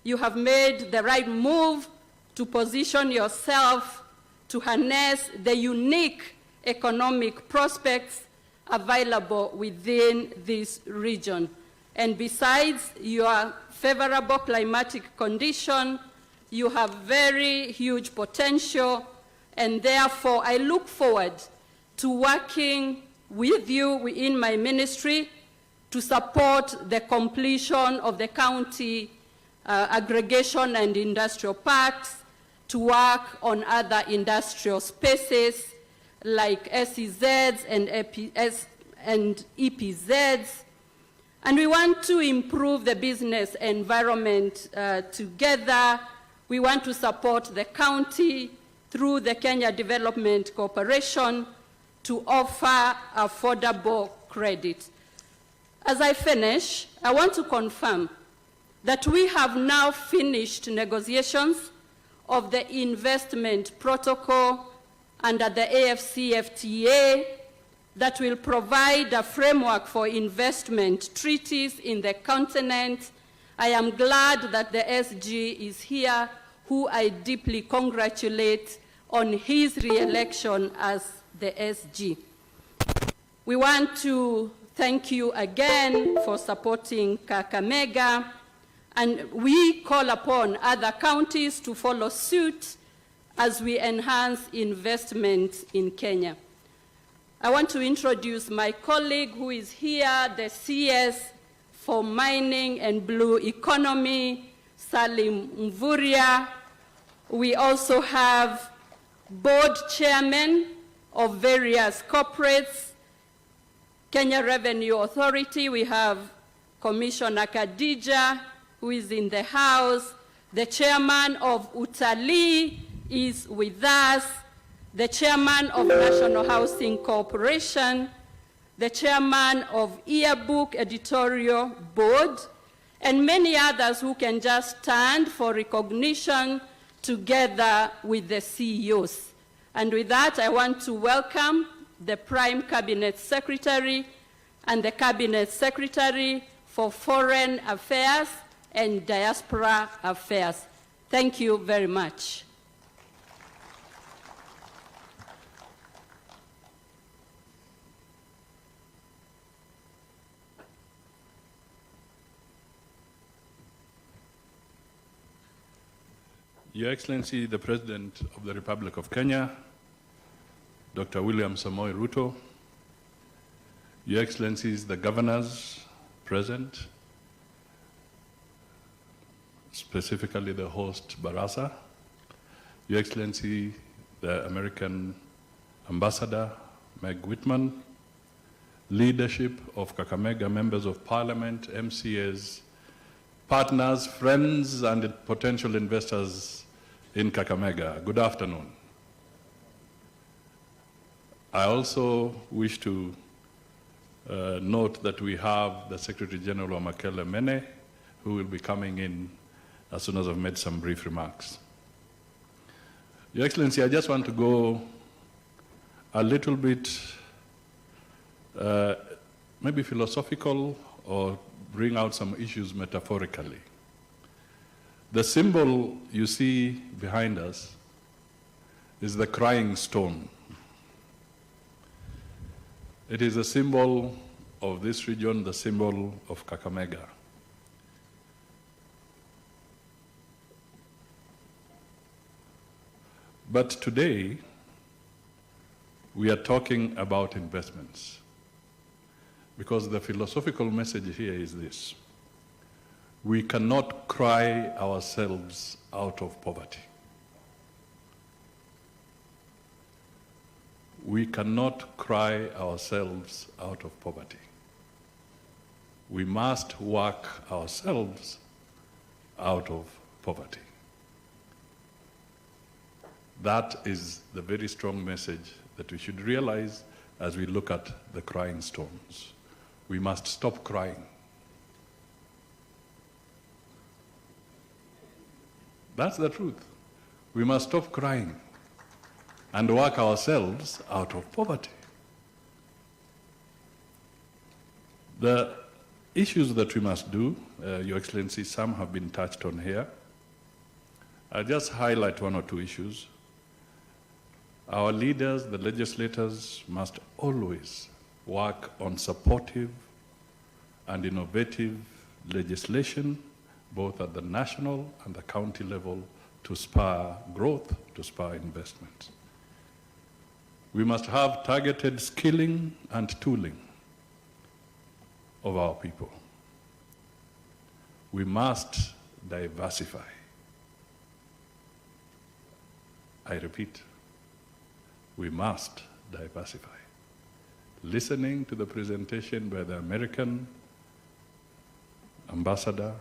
You have made the right move to position yourself to harness the unique economic prospects available within this region. And besides your favorable climatic condition, you have very huge potential, and therefore I look forward to working with you within my ministry to support the completion of the county aggregation and industrial parks, to work on other industrial spaces like SEZs and EPZs. And we want to improve the business environment together. We want to support the county through the Kenya Development Corporation to offer affordable credit. As I finish, I want to confirm that we have now finished negotiations of the investment protocol under the AFCFTA that will provide a framework for investment treaties in the continent. I am glad that the SG is here, who I deeply congratulate on his re-election as the SG. We want to thank you again for supporting Kakamega, and we call upon other counties to follow suit as we enhance investment in Kenya. I want to introduce my colleague who is here, the CS for Mining and Blue Economy, Salim Mvuria. We also have board chairmen of various corporates. Kenya Revenue Authority, we have Commissioner Khadija, who is in the house. The chairman of Utalii is with us. The chairman of National Housing Corporation, the chairman of Yearbook Editorial Board, and many others who can just stand for recognition together with the CEOs. And with that, I want to welcome the Prime Cabinet Secretary and the Cabinet Secretary for Foreign Affairs and Diaspora Affairs. Thank you very much. Your Excellency, the President of the Republic of Kenya, Dr. William Samoei Ruto, Your Excellencies, the governors present, specifically the host Barasa, Your Excellency, the American Ambassador, Meg Whitman, leadership of Kakamega, members of parliament, MCAs, partners, friends, and potential investors in Kakamega. Good afternoon. I also wish to note that we have the Secretary General Makele Mene, who will be coming in as soon as I've made some brief remarks. Your Excellency, I just want to go a little bit maybe philosophical or bring out some issues metaphorically. The symbol you see behind us is the crying stone. It is a symbol of this region, the symbol of Kakamega. But today, we are talking about investments, because the philosophical message here is this: we cannot cry ourselves out of poverty. We cannot cry ourselves out of poverty. We must work ourselves out of poverty. That is the very strong message that we should realize as we look at the crying stones. We must stop crying. That's the truth. We must stop crying and work ourselves out of poverty. The issues that we must do, Your Excellency, some have been touched on here. I'll just highlight one or two issues. Our leaders, the legislators, must always work on supportive and innovative legislation, both at the national and the county level, to spur growth, to spur investment. We must have targeted skilling and tooling of our people. We must diversify. I repeat, we must diversify. Listening to the presentation by the American ambassador,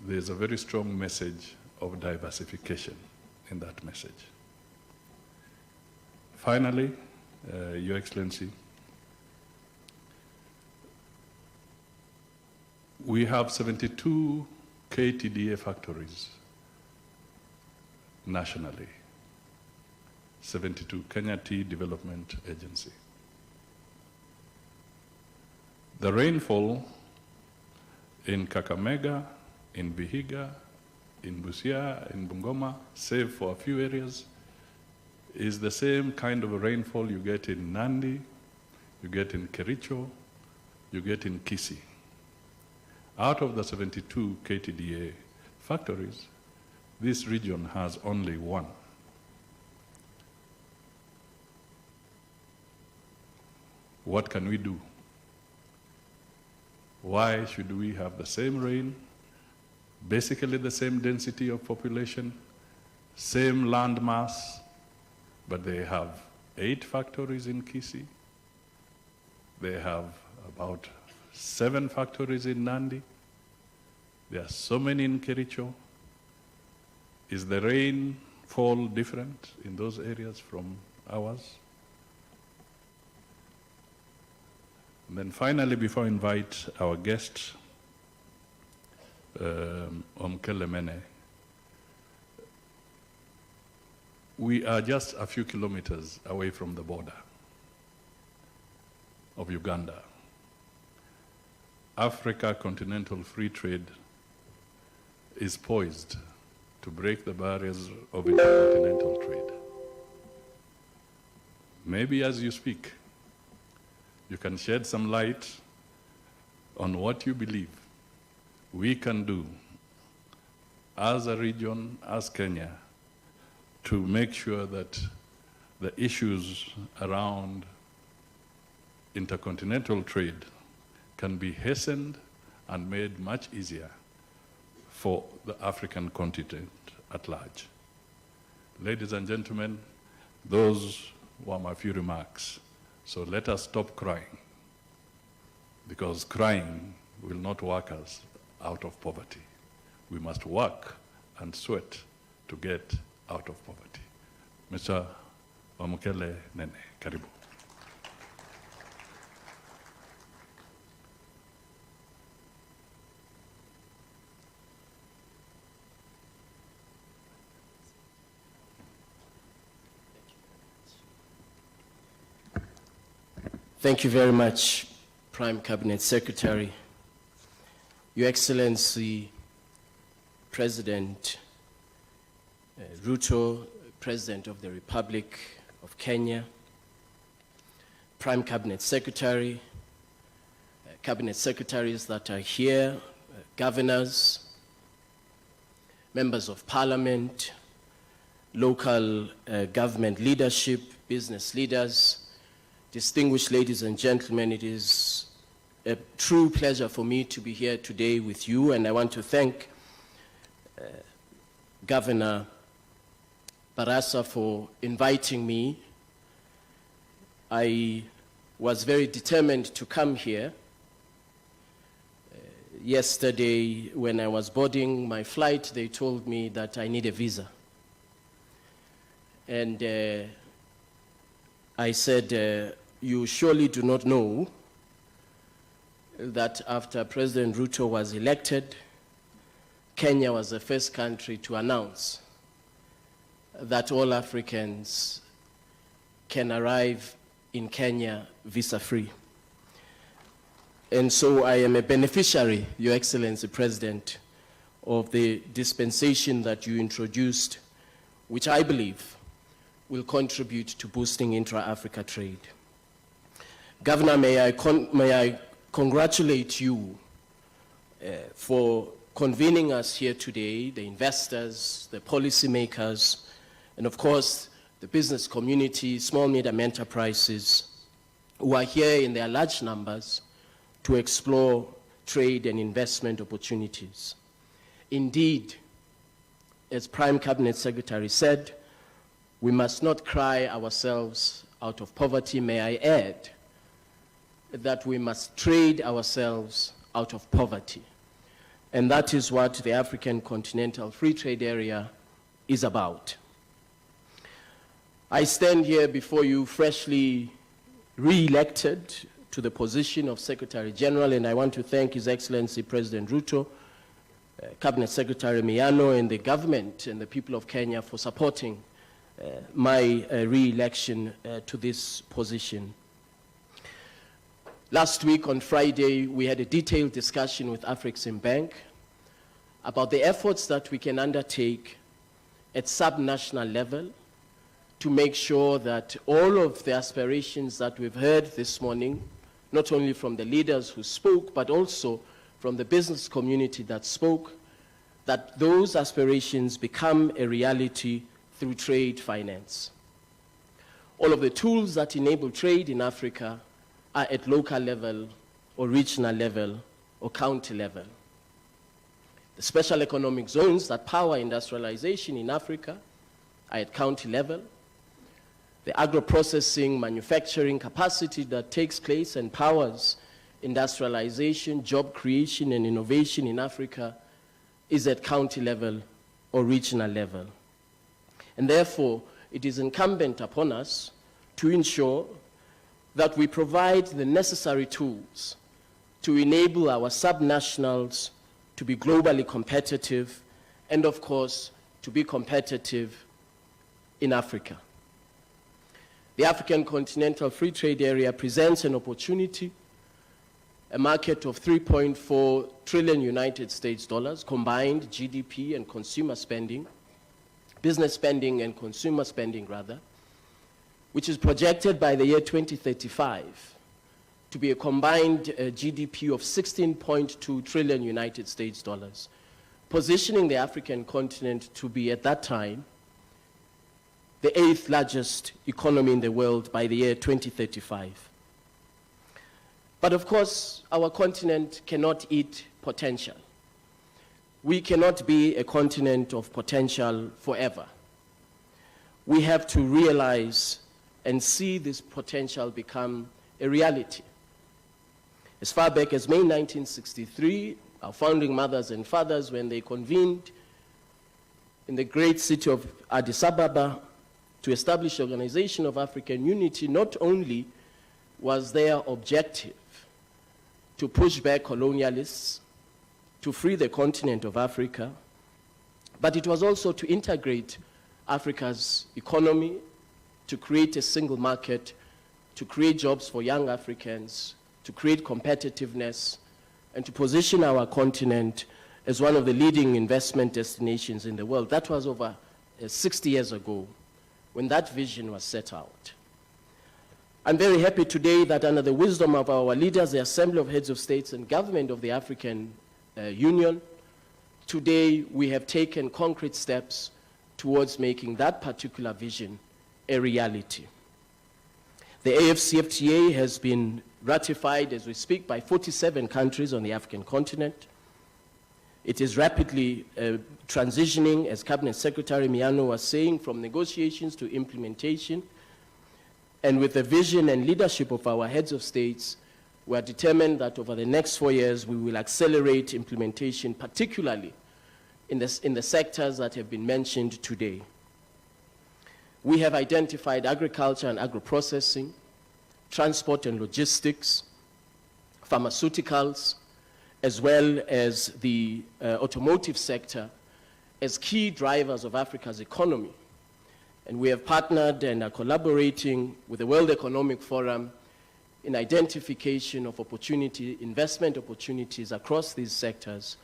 there's a very strong message of diversification in that message. Finally, Your Excellency, we have 72 KTDA factories nationally. 72, Kenya Tea Development Agency. The rainfall in Kakamega, in Vihiga, in Busia, in Bungoma, save for a few areas, is the same kind of rainfall you get in Nandi, you get in Kericho, you get in Kisii. Out of the 72 KTDA factories, this region has only one. What can we do? Why should we have the same rain, basically the same density of population, same land mass, but they have 8 factories in Kisii, they have about 7 factories in Nandi, there are so many in Kericho. Is the rainfall different in those areas from ours? And then finally, before I invite our guest, Makele Mene, we are just a few kilometers away from the border of Uganda. Africa Continental Free Trade is poised to break the barriers of intercontinental trade. Maybe as you speak, you can shed some light on what you believe we can do as a region, as Kenya, to make sure that the issues around intercontinental trade can be hastened and made much easier for the African continent at large. Ladies and gentlemen, those were my few remarks. So let us stop crying, because crying will not work us out of poverty. We must work and sweat to get out of poverty. Mr. Wamukele Nene, karibu. Thank you very much, Prime Cabinet Secretary. Your Excellency, President Ruto, President of the Republic of Kenya, Prime Cabinet Secretary, Cabinet Secretaries that are here, governors, members of Parliament, local government leadership, business leaders, distinguished ladies and gentlemen, it is a true pleasure for me to be here today with you, and I want to thank Governor Barasa for inviting me. I was very determined to come here. Yesterday, when I was boarding my flight, they told me that I need a visa. And I said, you surely do not know that after President Ruto was elected, Kenya was the first country to announce that all Africans can arrive in Kenya visa-free. And so I am a beneficiary, Your Excellency President, of the dispensation that you introduced, which I believe will contribute to boosting intra-Africa trade. Governor, may I congratulate you for convening us here today, the investors, the policymakers, and of course, the business community, small, medium enterprises, who are here in their large numbers to explore trade and investment opportunities. Indeed, as Prime Cabinet Secretary said, we must not cry ourselves out of poverty. May I add that we must trade ourselves out of poverty. And that is what the African Continental Free Trade Area is about. I stand here before you freshly re-elected to the position of Secretary General, and I want to thank His Excellency President Ruto, Cabinet Secretary Miano, and the government and the people of Kenya for supporting my re-election to this position. Last week on Friday, we had a detailed discussion with Afrexim Bank about the efforts that we can undertake at subnational level to make sure that all of the aspirations that we've heard this morning, not only from the leaders who spoke, but also from the business community that spoke, that those aspirations become a reality through trade finance. All of the tools that enable trade in Africa are at local level or regional level or county level. The special economic zones that power industrialization in Africa are at county level. The agro-processing manufacturing capacity that takes place and powers industrialization, job creation, and innovation in Africa is at county level or regional level. And therefore, it is incumbent upon us to ensure that we provide the necessary tools to enable our subnationals to be globally competitive and, of course, to be competitive in Africa. The African Continental Free Trade Area presents an opportunity, a market of 3.4 trillion United States dollars, combined GDP and consumer spending, business spending and consumer spending rather, which is projected by the year 2035 to be a combined GDP of 16.2 trillion United States dollars, positioning the African continent to be at that time the 8th largest economy in the world by the year 2035. But of course, our continent cannot eat potential. we cannot be a continent of potential forever. We have to realize and see this potential become a reality. As far back as May 1963, our founding mothers and fathers, when they convened in the great city of Addis Ababa to establish the Organization of African Unity, not only was their objective to push back colonialists, to free the continent of Africa, but it was also to integrate Africa's economy, to create a single market, to create jobs for young Africans, to create competitiveness, and to position our continent as one of the leading investment destinations in the world. That was over 60 years ago when that vision was set out. I'm very happy today that under the wisdom of our leaders, the Assembly of Heads of States and Government of the African Union, today we have taken concrete steps towards making that particular vision a reality. The AFCFTA has been ratified as we speak by 47 countries on the African continent. It is rapidly transitioning, as Cabinet Secretary Miano was saying, from negotiations to implementation. And with the vision and leadership of our heads of states, we are determined that over the next 4 years, we will accelerate implementation, particularly in the sectors that have been mentioned today. We have identified agriculture and agro-processing, transport and logistics, pharmaceuticals, as well as the automotive sector as key drivers of Africa's economy. And we have partnered and are collaborating with the World Economic Forum in identification of investment opportunities across these sectors.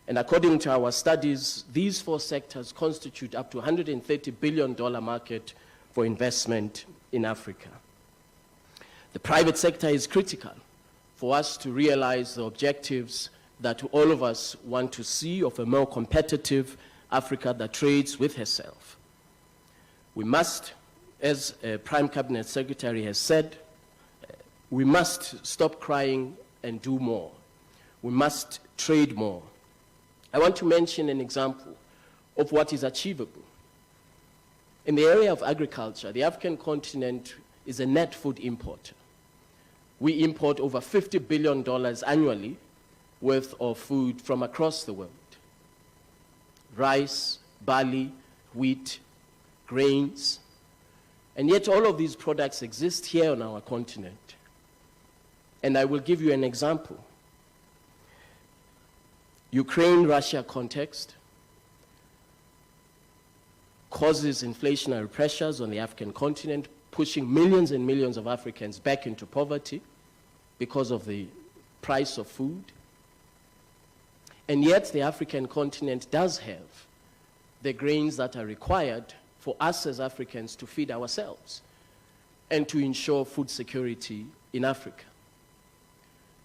And according to our studies, these 4 sectors constitute up to $130 billion market for investment in Africa. The private sector is critical for us to realize the objectives that all of us want to see of a more competitive Africa that trades with herself. We must, as Prime Cabinet Secretary has said, we must stop crying and do more. We must trade more. I want to mention an example of what is achievable. In the area of agriculture, the African continent is a net food importer. We import over $50 billion annually worth of food from across the world. Rice, barley, wheat, grains, and yet all of these products exist here on our continent. And I will give you an example. Ukraine-Russia context causes inflationary pressures on the African continent, pushing millions and millions of Africans back into poverty because of the price of food. And yet the African continent does have the grains that are required for us as Africans to feed ourselves and to ensure food security in Africa.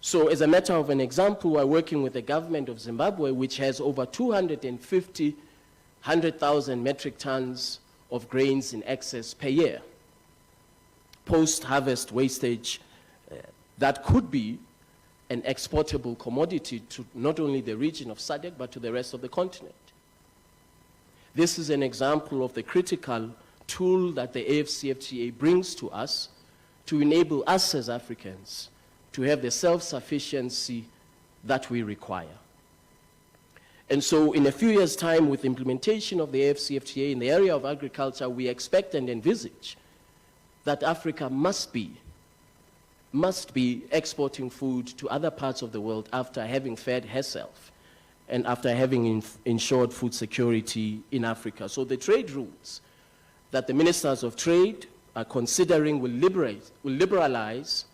So as a matter of an example, we're working with the government of Zimbabwe, which has over 100,000 metric tons of grains in excess per year. Post-harvest wastage that could be an exportable commodity to not only the region of SADC, but to the rest of the continent. This is an example of the critical tool that the AFCFTA brings to us to enable us as Africans to have the self-sufficiency that we require. And so in a few years' time, with implementation of the AFCFTA in the area of agriculture, we expect and envisage that Africa must be exporting food to other parts of the world after having fed herself and after having ensured food security in Africa. So the trade rules that the ministers of trade are considering will liberalize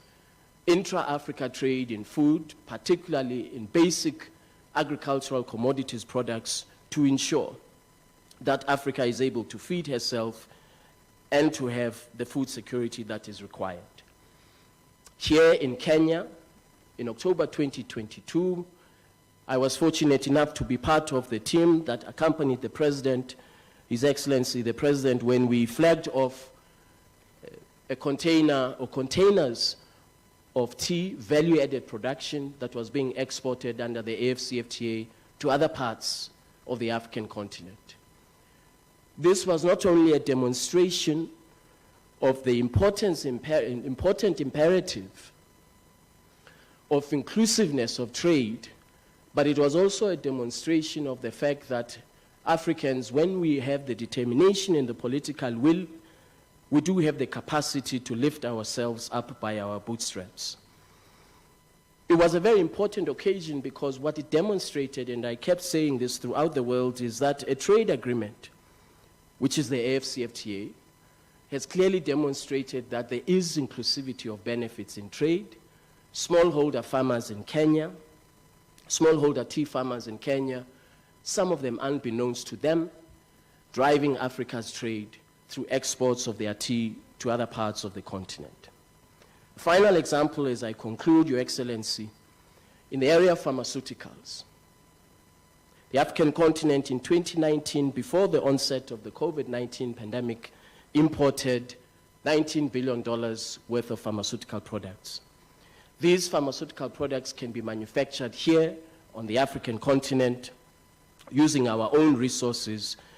intra-Africa trade in food, particularly in basic agricultural commodities products, to ensure that Africa is able to feed herself and to have the food security that is required. Here in Kenya, in October 2022, I was fortunate enough to be part of the team that accompanied the President, His Excellency the President, when we flagged off a container or containers of tea value-added production that was being exported under the AFCFTA to other parts of the African continent. This was not only a demonstration of the important imperative of inclusiveness of trade, but it was also a demonstration of the fact that Africans, when we have the determination and the political will, we do have the capacity to lift ourselves up by our bootstraps. It was a very important occasion because what it demonstrated, and I kept saying this throughout the world, is that a trade agreement, which is the AfCFTA, has clearly demonstrated that there is inclusivity of benefits in trade. Smallholder farmers in Kenya, smallholder tea farmers in Kenya, some of them unbeknownst to them, driving Africa's trade through exports of their tea to other parts of the continent. Final example as I conclude, Your Excellency, in the area of pharmaceuticals. The African continent in 2019, before the onset of the COVID-19 pandemic, imported $19 billion worth of pharmaceutical products. These pharmaceutical products can be manufactured here on the African continent using our own resources